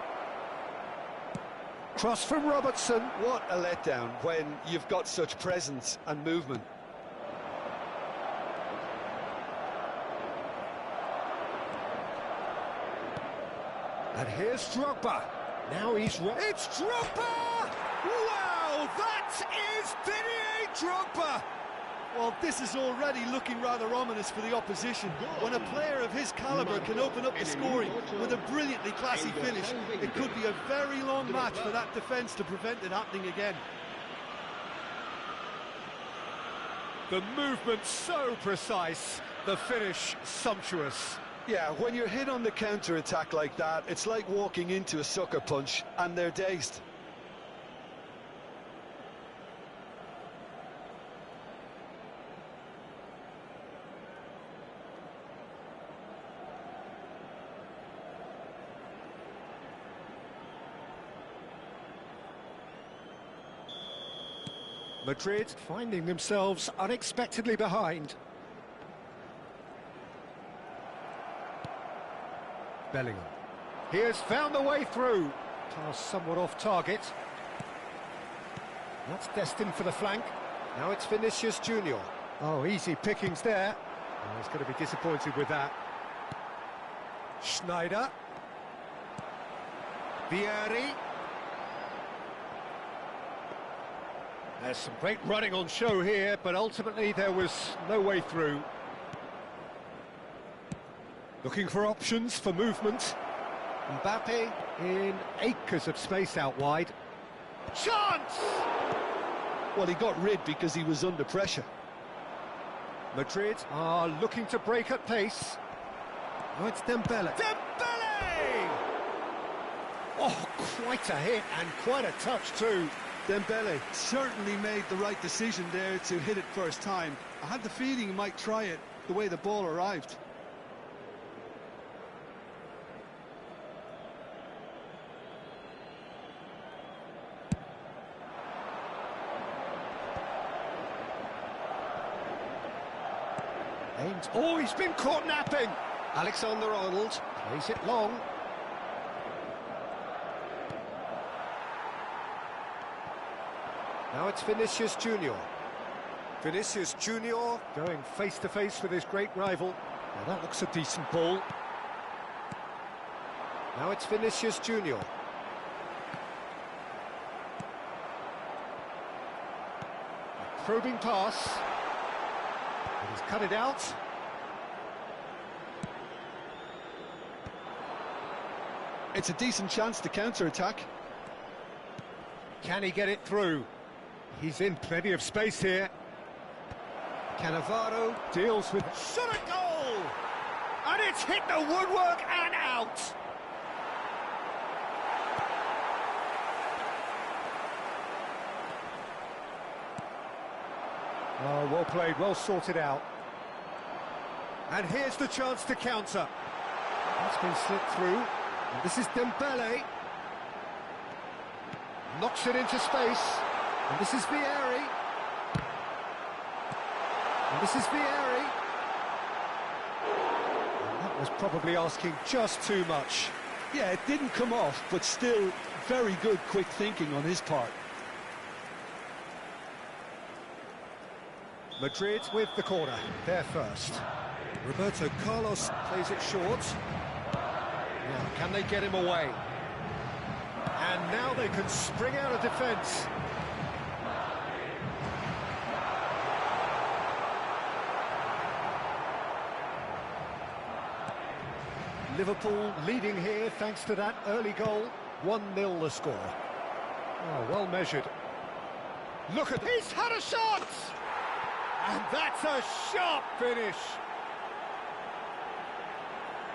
Cross from Robertson. What a letdown when you've got such presence and movement. And here's Drogba. Now it's Drogba! Wow, that is Didier Drogba! Well, this is already looking rather ominous for the opposition. When a player of his calibre can open up the scoring with a brilliantly classy finish, it could be a very long match for that defence to prevent it happening again. The movement so precise, the finish sumptuous. Yeah, when you're hit on the counter-attack like that, it's like walking into a sucker punch, and they're dazed. Madrid finding themselves unexpectedly behind. Bellingham. He has found the way through. Pass somewhat off target. That's destined for the flank. Now it's Vinicius Junior. Oh, easy pickings there. Oh, he's going to be disappointed with that. Schneider. Vieri. There's some great running on show here, but ultimately there was no way through. Looking for options for movement. Mbappe in acres of space out wide. Chance! Well, he got rid because he was under pressure. Madrid are looking to break at pace. Oh, it's Dembele. Dembele! Oh, quite a hit and quite a touch too. Dembele certainly made the right decision there to hit it first time. I had the feeling he might try it the way the ball arrived. Oh, he's been caught napping. Alexander-Arnold plays it long. Now it's Vinicius Junior. Vinicius Junior going face-to-face with his great rival. Now that looks a decent ball. Now it's Vinicius Junior. A probing pass. And he's cut it out. It's a decent chance to counter-attack. Can he get it through? He's in plenty of space here. Cannavaro deals with... Shot a goal! And it's hit the woodwork and out! Oh, well played, well sorted out. And here's the chance to counter. That's been slipped through. And this is Dembele. Knocks it into space. And this is Vieri. And this is Vieri. And that was probably asking just too much. Yeah, it didn't come off, but still very good quick thinking on his part. Madrid with the corner, there first. Roberto Carlos plays it short. Now, can they get him away? And now they can spring out of defence. Liverpool leading here thanks to that early goal. 1-0 the score. Oh, well measured. Look at this. He's had a shot! And that's a sharp finish.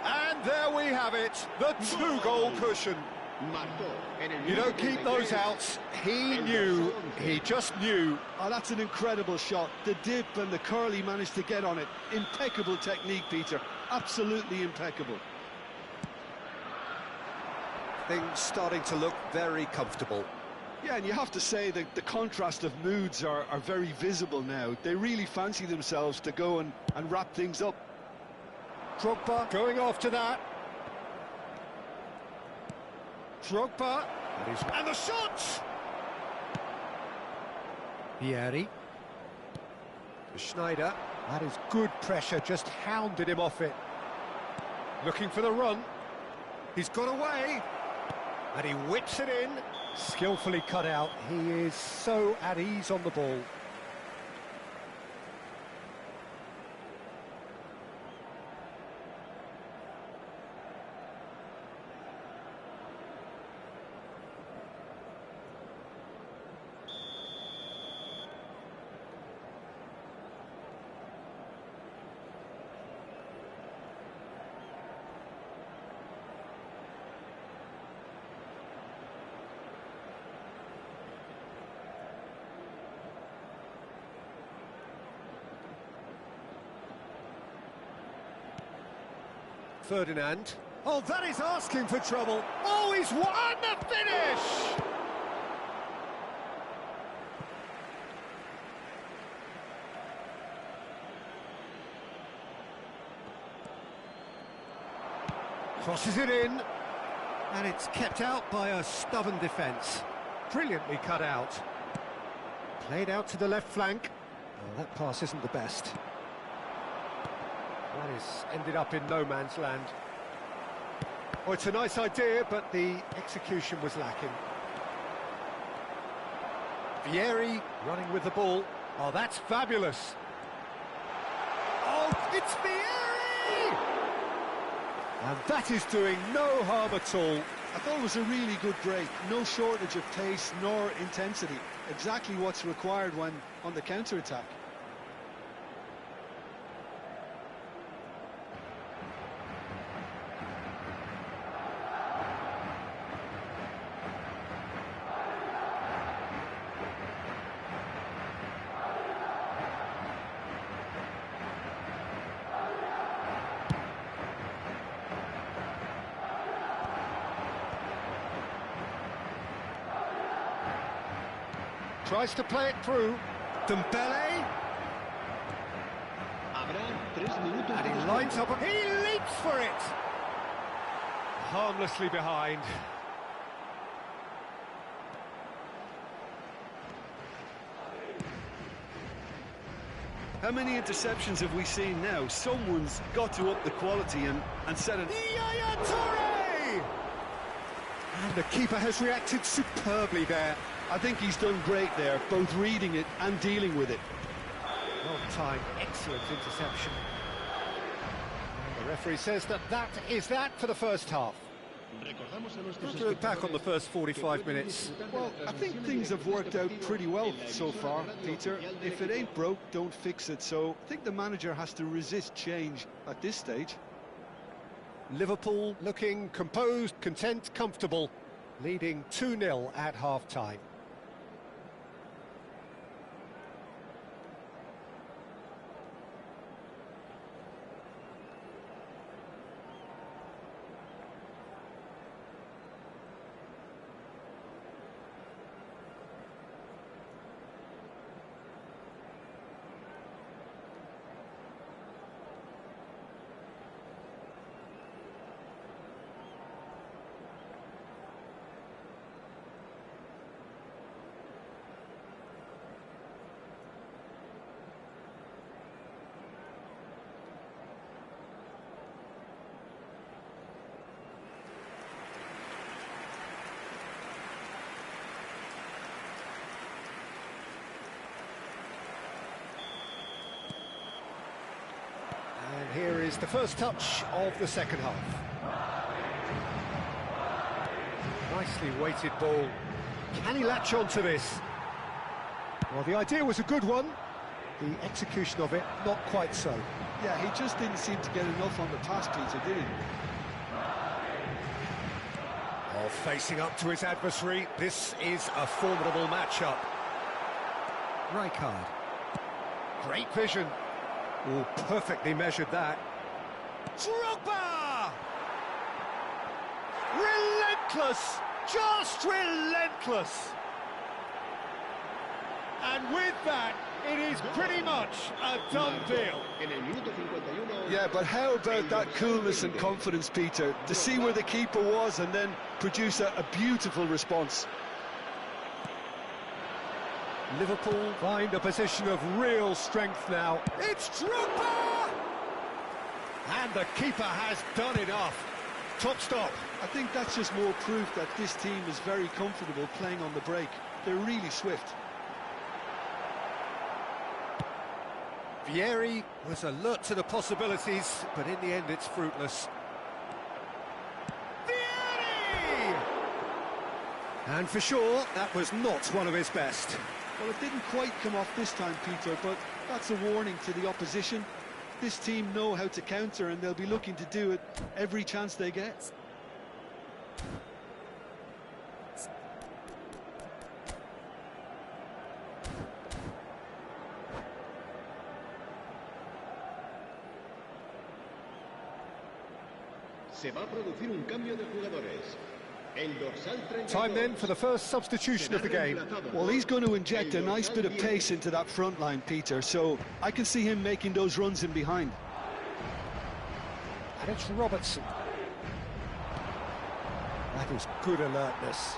And there we have it, the two-goal cushion. You don't keep those outs. He knew, he just knew. Oh, that's an incredible shot. The dip and the curl he managed to get on it. Impeccable technique, Peter. Absolutely impeccable. Things starting to look very comfortable. Yeah, and you have to say that the contrast of moods are very visible now. They really fancy themselves to go and wrap things up. Drogba going after that. Drogba. And the shot! Vieri. Schneider. That is good pressure, just hounded him off it. Looking for the run. He's got away. And he whips it in. Skillfully cut out. He is so at ease on the ball. Ferdinand. Oh, that is asking for trouble. Oh, he's won the finish! Crosses it in. And it's kept out by a stubborn defence. Brilliantly cut out. Played out to the left flank. Oh, that pass isn't the best. That is ended up in no man's land. Oh, it's a nice idea, but the execution was lacking. Vieri running with the ball. Oh, that's fabulous. Oh, it's Vieri! And that is doing no harm at all. I thought it was a really good break. No shortage of pace nor intensity. Exactly what's required when on the counter-attack. Tries to play it through. Dembele. And he lines up and he leaps for it. Harmlessly behind. How many interceptions have we seen now? Someone's got to up the quality and set it. Yaya Toure! And the keeper has reacted superbly there. I think he's done great there, both reading it and dealing with it. Well timed, excellent interception. And the referee says that is that for the first half. Let's look back on the first 45 minutes. Well, I think things have worked out pretty well so far, Peter. If it ain't broke, don't fix it. So I think the manager has to resist change at this stage. Liverpool looking composed, content, comfortable, leading 2-0 at half-time. And here is the first touch of the second half. Nicely weighted ball. Can he latch on to this? Well, the idea was a good one. The execution of it, not quite so. Yeah, he just didn't seem to get enough on the pass, Peter, did he? Oh, facing up to his adversary, this is a formidable matchup. Rijkaard. Great vision. Oh, perfectly measured that. Drogba! Relentless! Just relentless! And with that, it is pretty much a done deal. En el minuto 51. Yeah, but how about that coolness and confidence, Peter, to see where the keeper was and then produce a beautiful response. Liverpool find a position of real strength now. It's Drogba! And the keeper has done enough. Top stop. I think that's just more proof that this team is very comfortable playing on the break. They're really swift. Vieri was alert to the possibilities, but in the end it's fruitless. Vieri! And for sure, that was not one of his best. Well, it didn't quite come off this time, Peter, but that's a warning to the opposition. This team know how to counter, and they'll be looking to do it every chance they get. Se va a producir un cambio de jugadores. El dorsal 32. Time then for the first substitution of the game. Well, he's going to inject a nice bit of pace into that front line, Peter, so I can see him making those runs in behind. And it's Robertson. That is good alertness.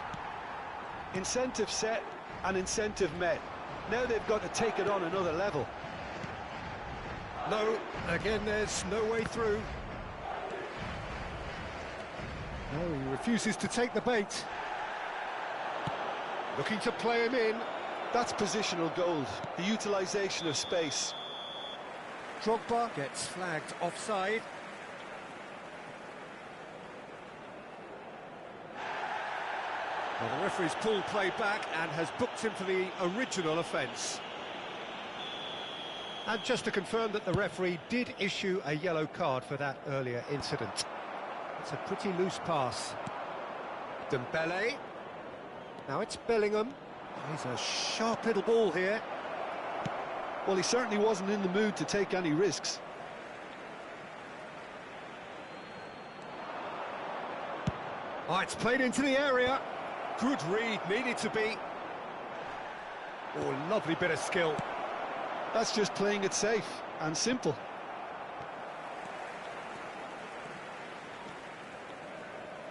Incentive set and incentive met. Now they've got to take it on another level. No, again there's no way through. No, he refuses to take the bait. Looking to play him in. That's positional gold, the utilisation of space. Drogba gets flagged offside. Well, the referee's pulled play back and has booked him for the original offence. And just to confirm that the referee did issue a yellow card for that earlier incident. It's a pretty loose pass. Dembele. Now it's Bellingham. He's a sharp little ball here. Well, he certainly wasn't in the mood to take any risks. Oh, it's played into the area. Good read, needed to be. Oh, lovely bit of skill. That's just playing it safe and simple.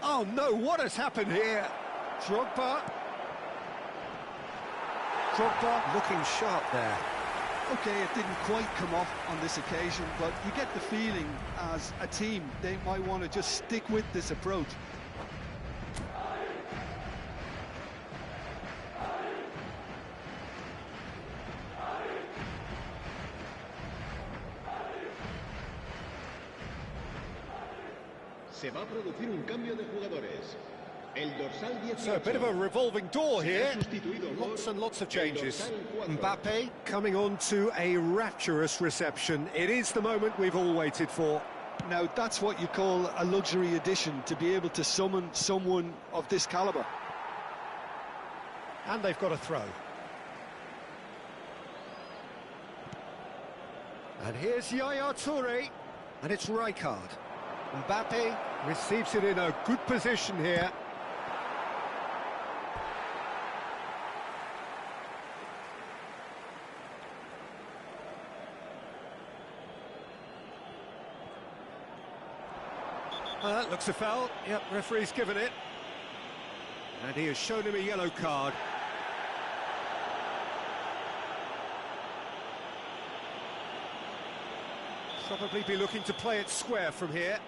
Oh no, what has happened here? Drogba. Drogba looking sharp there. Okay, it didn't quite come off on this occasion, but you get the feeling as a team they might want to just stick with this approach. Se va a producir un cambio de jugadores. El dorsal 18. So a bit of a revolving door here. Sustituido por Lots and lots of el changes. dorsal 4. Mbappe coming on to a rapturous reception. It is the moment we've all waited for. Now, that's what you call a luxury addition, to be able to summon someone of this calibre. And they've got a throw. And here's Yaya Toure. And it's Rijkaard. Mbappe receives it in a good position here. That looks a foul. Yep, referee's given it. And he has shown him a yellow card. Probably be looking to play it square from here.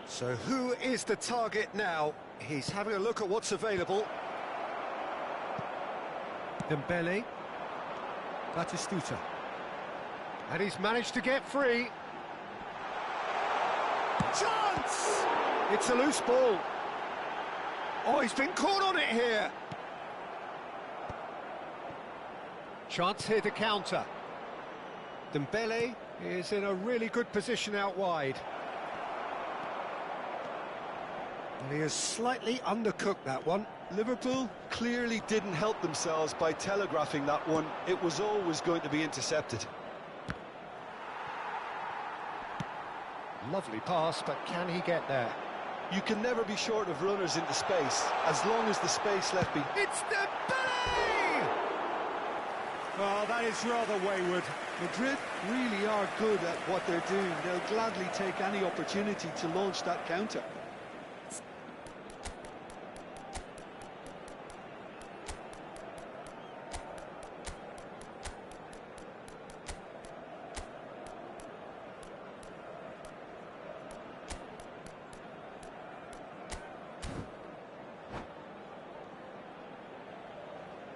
So who is the target now? He's having a look at what's available. Dembele. Batistuta. And he's managed to get free. Chance! It's a loose ball. Oh, he's been caught on it here. Chance here to counter. Dembele is in a really good position out wide. And he has slightly undercooked that one. Liverpool clearly didn't help themselves by telegraphing that one. It was always going to be intercepted. Lovely pass, but can he get there? You can never be short of runners into space, as long as the space left be. It's Dembele! Oh, that is rather wayward. Madrid really are good at what they're doing. They'll gladly take any opportunity to launch that counter.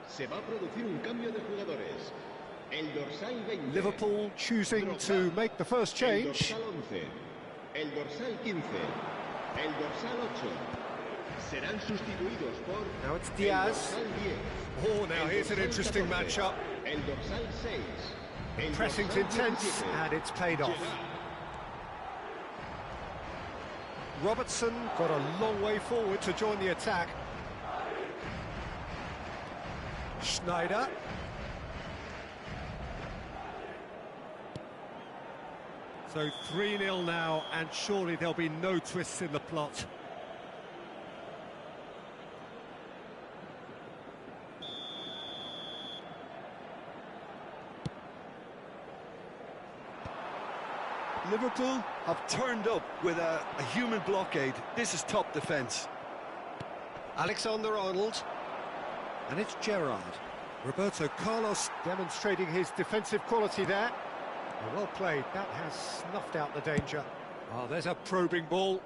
Se va a producir un cambio de jugadores. El dorsal 20. Liverpool choosing to make the first change. El dorsal 11. El dorsal 15. El dorsal 8. Serán sustituidos por... Now it's Diaz. El dorsal 10. Oh, now here's an interesting matchup. El dorsal 6. El Pressing's dorsal intense, 17. and it's paid off. Robertson got a long way forward to join the attack. Schneider. So 3-0 now, and surely there'll be no twists in the plot. Liverpool have turned up with a human blockade. This is top defence. Alexander-Arnold. And it's Gerrard. Roberto Carlos demonstrating his defensive quality there. Well played. That has snuffed out the danger. Oh, there's a probing ball.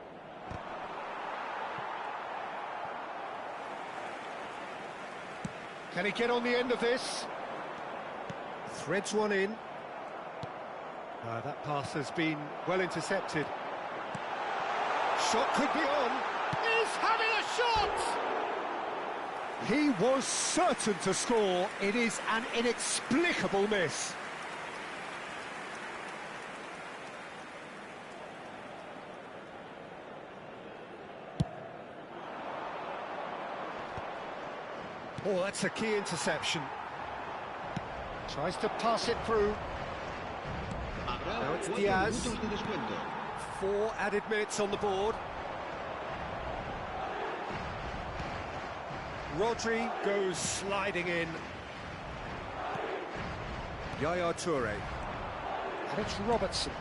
Can he get on the end of this? Threads one in. That pass has been well intercepted. Shot could be on. He's having a shot! He was certain to score. It is an inexplicable miss. Oh, that's a key interception. Tries to pass it through. Now it's Diaz. 4 added minutes on the board. Rodri goes sliding in. Yaya Toure. And it's Robertson.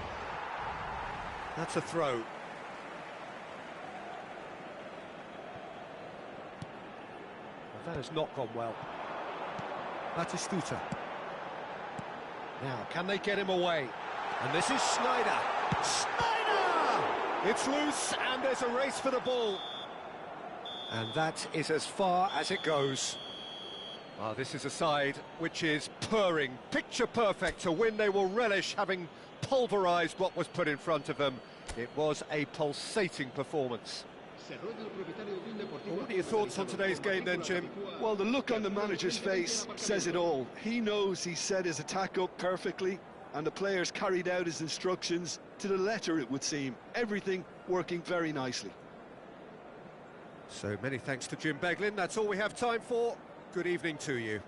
That's a throw. That has not gone well. Batistuta. Now, can they get him away? And this is Schneider. Schneider! It's loose, and there's a race for the ball. And that is as far as it goes. This is a side which is purring, picture perfect. To win, they will relish having pulverised what was put in front of them. It was a pulsating performance. Well, what are your thoughts on today's game then, Jim? Well, the look on the manager's face says it all. He knows he set his attack up perfectly, and the players carried out his instructions to the letter, it would seem. Everything working very nicely. So many thanks to Jim Beglin. That's all we have time for. Good evening to you.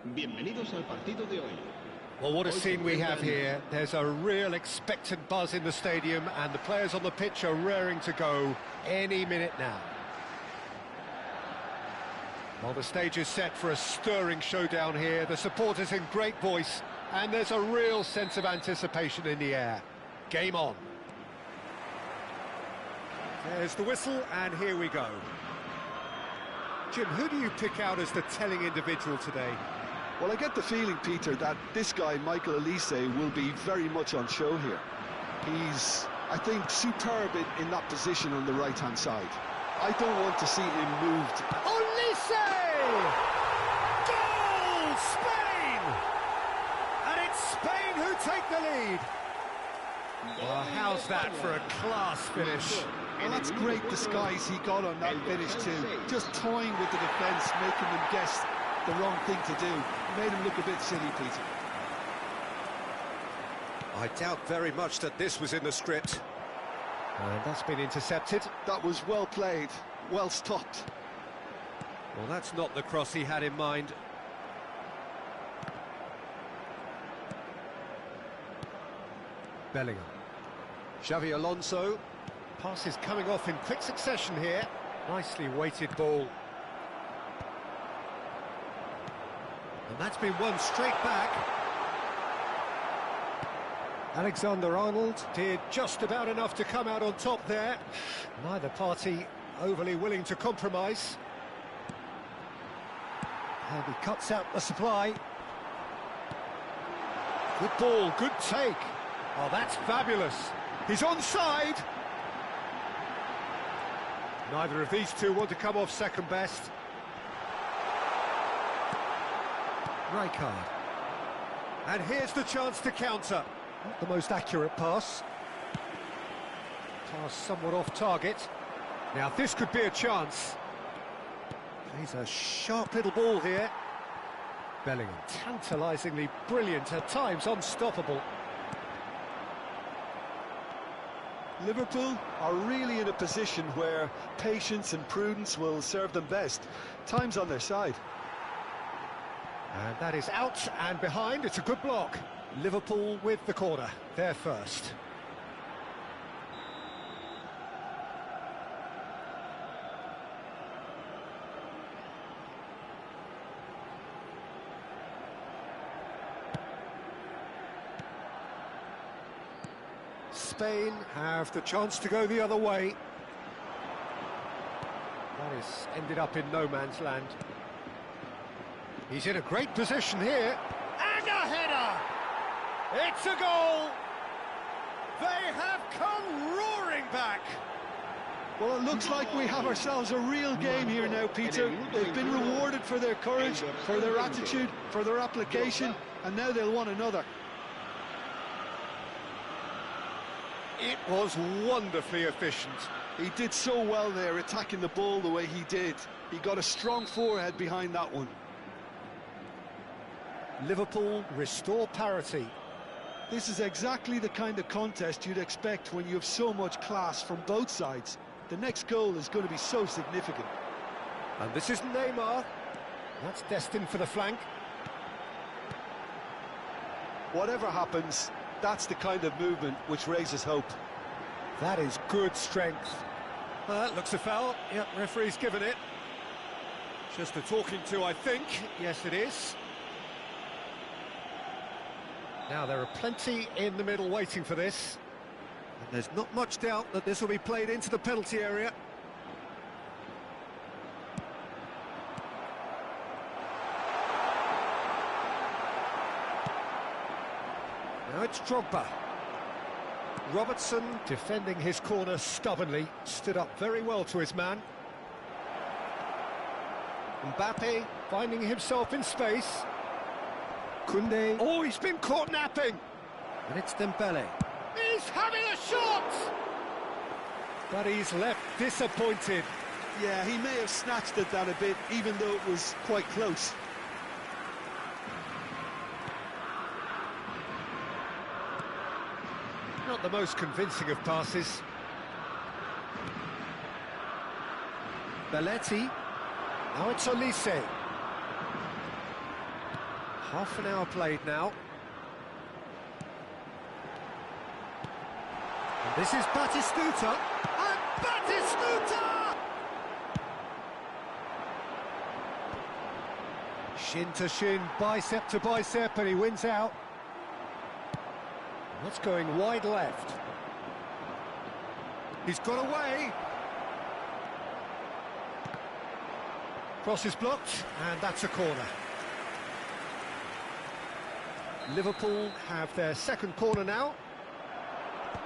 Bienvenidos al partido de hoy. Well, what a scene we have here. There's a real expectant buzz in the stadium, and the players on the pitch are raring to go any minute now. Well, the stage is set for a stirring showdown here. The supporters in great voice, and there's a real sense of anticipation in the air. Game on. There's the whistle, and here we go. Jim, who do you pick out as the telling individual today? Well, I get the feeling, Peter, that this guy, Michael Elise, will be very much on show here. He's, I think, superb in that position on the right-hand side. I don't want to see him moved. Elise! Goal! Spain! And it's Spain who take the lead. Well, how's that for a class finish? Well, that's great disguise he got on that finish too. Just toying with the defence, making them guess the wrong thing to do. Made him look a bit silly, Peter. I doubt very much that this was in the script. And that's been intercepted. That was well played, well stopped. Well, that's not the cross he had in mind. Bellingham. Xavi Alonso. Pass is coming off in quick succession here. Nicely weighted ball. And that's been won straight back. Alexander-Arnold did just about enough to come out on top there. Neither party overly willing to compromise. And he cuts out the supply. Good ball, good take. Oh, that's fabulous. He's onside. Neither of these two want to come off second best. Rijkaard. And here's the chance to counter. Not the most accurate pass. Pass somewhat off target. Now this could be a chance. Plays a sharp little ball here. Bellingham, tantalisingly brilliant, at times unstoppable. Liverpool are really in a position where patience and prudence will serve them best. Time's on their side. And that is out and behind. It's a good block. Liverpool with the corner. They're first. Spain have the chance to go the other way. That is ended up in no man's land. He's in a great position here. And a header! It's a goal! They have come roaring back! Well, it looks like we have ourselves a real game here now, Peter. They've been rewarded for their courage, for their attitude, for their application, and now they'll want another. It was wonderfully efficient. He did so well there, attacking the ball the way he did. He got a strong forehead behind that one. Liverpool restore parity. This is exactly the kind of contest you'd expect when you have so much class from both sides. The next goal is going to be so significant. And this is Neymar. That's destined for the flank. Whatever happens, that's the kind of movement which raises hope. That is good strength. That looks a foul. Yep, referee's given it. Just a talking to, I think. Yes, it is. Now, there are plenty in the middle waiting for this. And there's not much doubt that this will be played into the penalty area. Now it's Drogba. Robertson, defending his corner stubbornly, stood up very well to his man. Mbappe finding himself in space. Koundé. Oh, he's been caught napping. And it's Dembele. He's having a shot! But he's left disappointed. Yeah, he may have snatched at that a bit, even though it was quite close. Not the most convincing of passes. Belletti. Now it's Olise. Half an hour played now. And this is Batistuta. And Batistuta! Shin to shin, bicep to bicep, and he wins out. That's going wide left. He's got away. Cross is blocked, and that's a corner. Liverpool have their second corner now.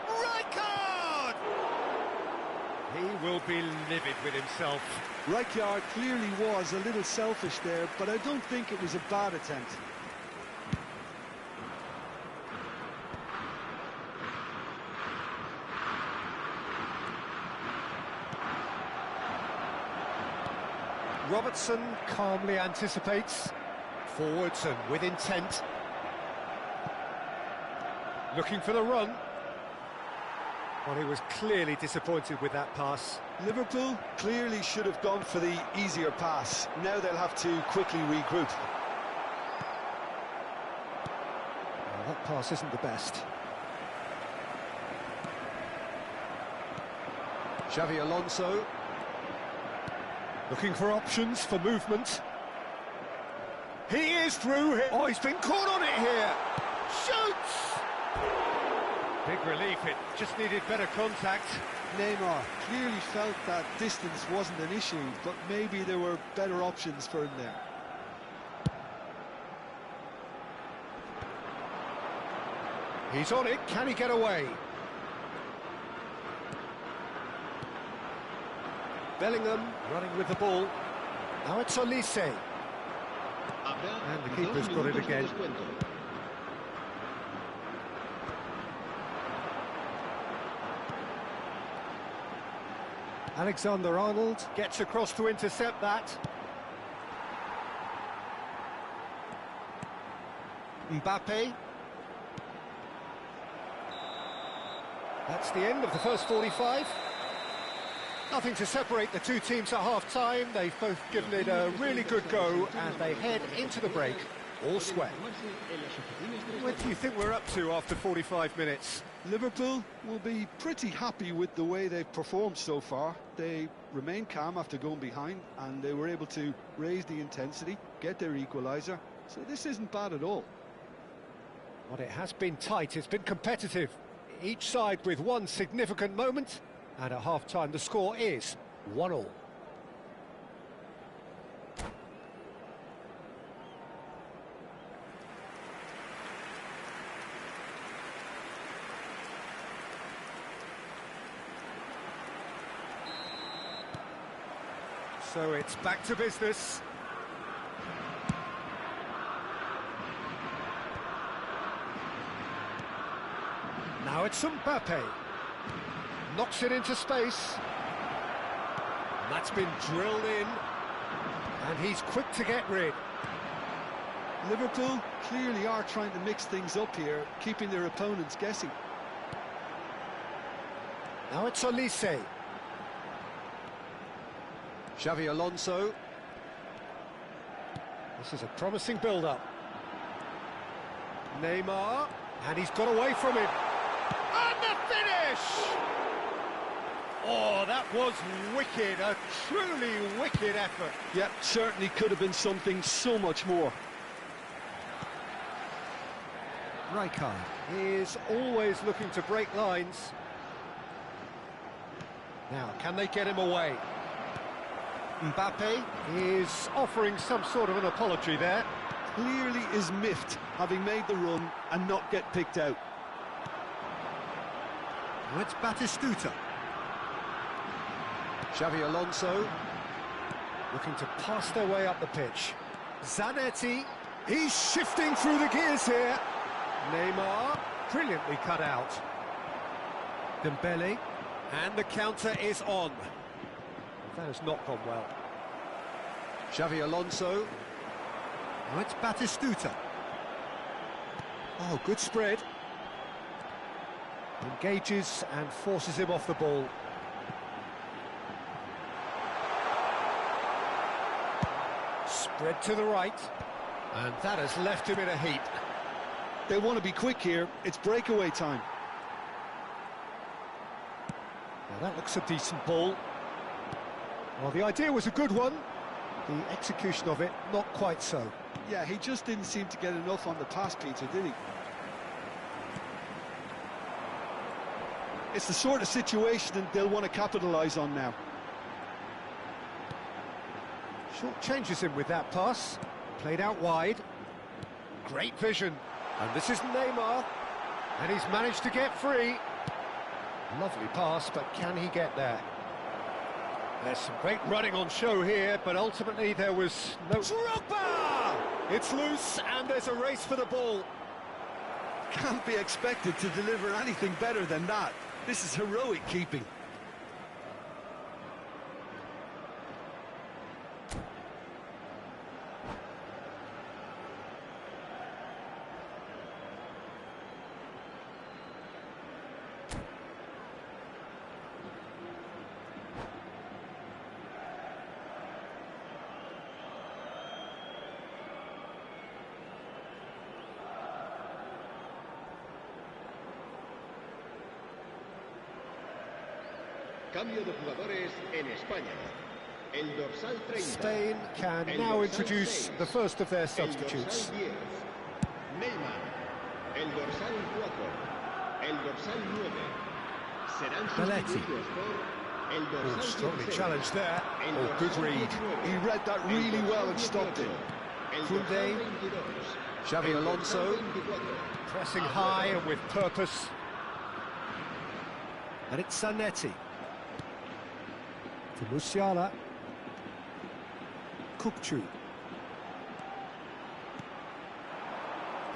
Rijkaard! He will be livid with himself. Rijkaard clearly was a little selfish there, but I don't think it was a bad attempt. Robertson calmly anticipates. Forwards and with intent. Looking for the run. Well, he was clearly disappointed with that pass. Liverpool clearly should have gone for the easier pass. Now they'll have to quickly regroup. Well, that pass isn't the best. Xavi Alonso. Looking for options for movement. He is through here. Oh, he's been caught on it here. Shoots! Big relief, it just needed better contact. Neymar clearly felt that distance wasn't an issue, but maybe there were better options for him there. He's on it, can he get away? Bellingham running with the ball. Now it's Olise. And the keeper's got it again. Alexander-Arnold gets across to intercept that. Mbappe. That's the end of the first 45. Nothing to separate the two teams at half-time. They've both given it a really good go, and they head into the break all square. What do you think we're up to after 45 minutes? Liverpool will be pretty happy with the way they've performed so far. They remain calm after going behind, and they were able to raise the intensity, get their equaliser. So this isn't bad at all. Well, it has been tight, it's been competitive. Each side with one significant moment. And at half-time, the score is 1-1. So it's back to business. Now it's Mbappe. Knocks it into space. And that's been drilled in. And he's quick to get rid. Liverpool clearly are trying to mix things up here, keeping their opponents guessing. Now it's Olise. Xavi Alonso. This is a promising build-up. Neymar. And he's got away from him. And the finish! Oh, that was wicked, a truly wicked effort. Yeah, certainly could have been something so much more. Rijkaard is always looking to break lines. Now, can they get him away? Mbappe is offering some sort of an apology there. Clearly is miffed, having made the run and not get picked out. Now it's Batistuta. Xavi Alonso looking to pass their way up the pitch. Zanetti, he's shifting through the gears here. Neymar, brilliantly cut out. Dembele, and the counter is on. That has not gone well. Xavi Alonso. Now it's Batistuta. Oh, good spread. Engages and forces him off the ball. Spread to the right. And that has left him in a heap. They want to be quick here. It's breakaway time. Now that looks a decent ball. Well, the idea was a good one. The execution of it, not quite so. Yeah, he just didn't seem to get enough on the pass, Peter, did he? It's the sort of situation that they'll want to capitalise on now. Short changes him with that pass. Played out wide. Great vision. And this is Neymar. And he's managed to get free. Lovely pass, but can he get there? There's some great running on show here, but ultimately there was no... Drogba! It's loose, and there's a race for the ball. Can't be expected to deliver anything better than that. This is heroic keeping. Cambio de jugadores en España. El dorsal 30. Spain can now introduce the first of their substitutes. El dorsal 10. Neymar. El dorsal 4. El dorsal 9. Serán sustituidos por el dorsal Strongly 16. challenged there. El Good dorsal read. 19. He read that really well and stopped it. El Koundé. dorsal 22. Xavi El Alonso dorsal 24. pressing high and with purpose. And it's Zanetti. To Musiala. Kupchu.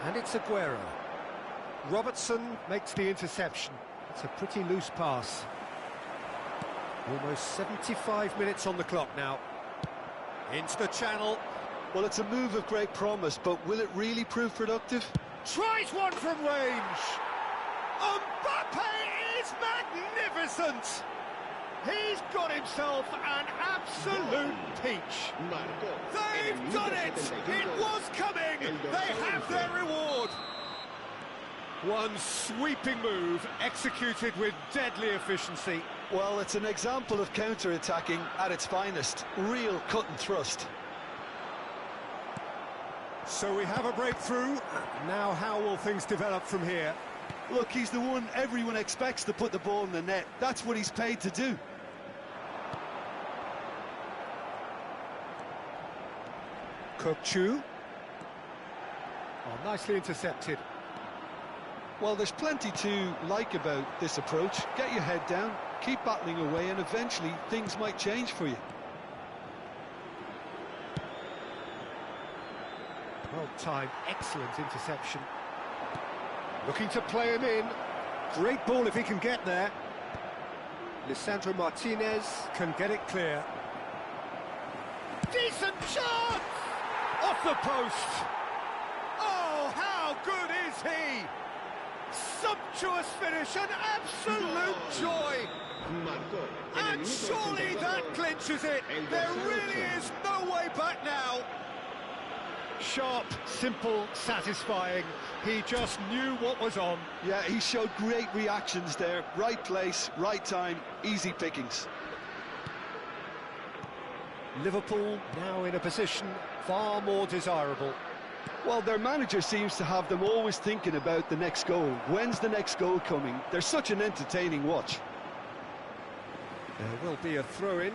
And it's Aguero. Robertson makes the interception. It's a pretty loose pass. Almost 75 minutes on the clock now. Into the channel. Well, it's a move of great promise, but will it really prove productive? Tries one from range. Mbappe is magnificent. He's got himself an absolute peach. Marcó. They've done it! It was coming! They have their reward! One sweeping move, executed with deadly efficiency. Well, it's an example of counter-attacking at its finest. Real cut and thrust. So we have a breakthrough. Now how will things develop from here? Look, he's the one everyone expects to put the ball in the net. That's what he's paid to do. Kupchu. Oh, nicely intercepted. Well, there's plenty to like about this approach. Get your head down, keep battling away, and eventually things might change for you. Well-timed, excellent interception. Looking to play him in. Great ball if he can get there. Lisandro Martinez can get it clear. Decent chance! Off the post! Oh, how good is he? Sumptuous finish, an absolute joy! Marcó. And surely that clinches it. There really is no way back now. Sharp, simple, satisfying. He just knew what was on. Yeah, he showed great reactions there. Right place, right time, easy pickings. Liverpool now in a position far more desirable. Well, their manager seems to have them always thinking about the next goal. When's the next goal coming? They're such an entertaining watch. There will be a throw-in.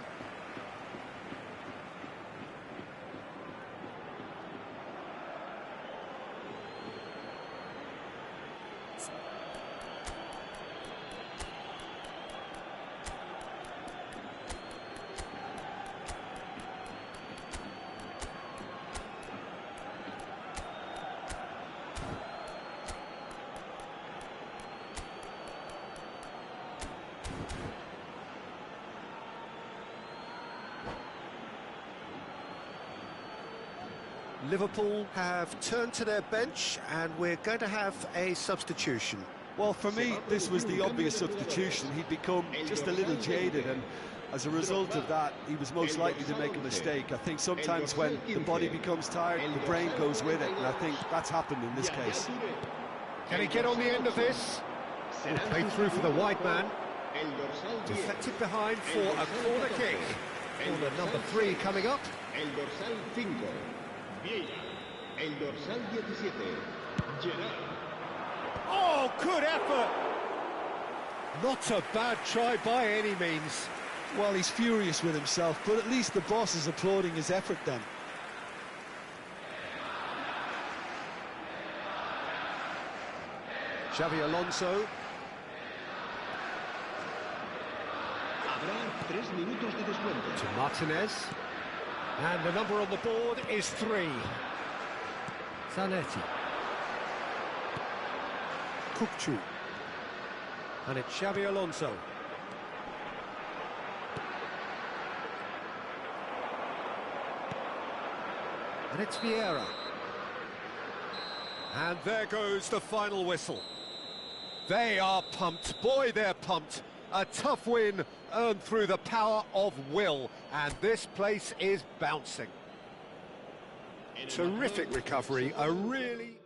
Liverpool have turned to their bench and we're going to have a substitution. Well, for me, this was the obvious substitution. He'd become just a little jaded, and As a result of that, he was most likely to make a mistake. I think sometimes when the body becomes tired, the brain goes with it, and I think that's happened in this case. Can he get on the end of this? Oh, played through for the wide man. Deflected behind for a corner kick. Corner number 3 coming up. El dorsal 5, Vieira. El dorsal 17, Gerard. Oh, good effort! Not a bad try by any means. Well, he's furious with himself, but at least the boss is applauding his effort then. Xavi Alonso. Habrá 3 minutos de descuento. To Martinez. And the number on the board is 3. Zanetti. Kukçu. And it's Xavi Alonso. And it's Vieira. And there goes the final whistle. They are pumped. Boy, they're pumped. A tough win earned through the power of will. And this place is bouncing. Terrific recovery. A really...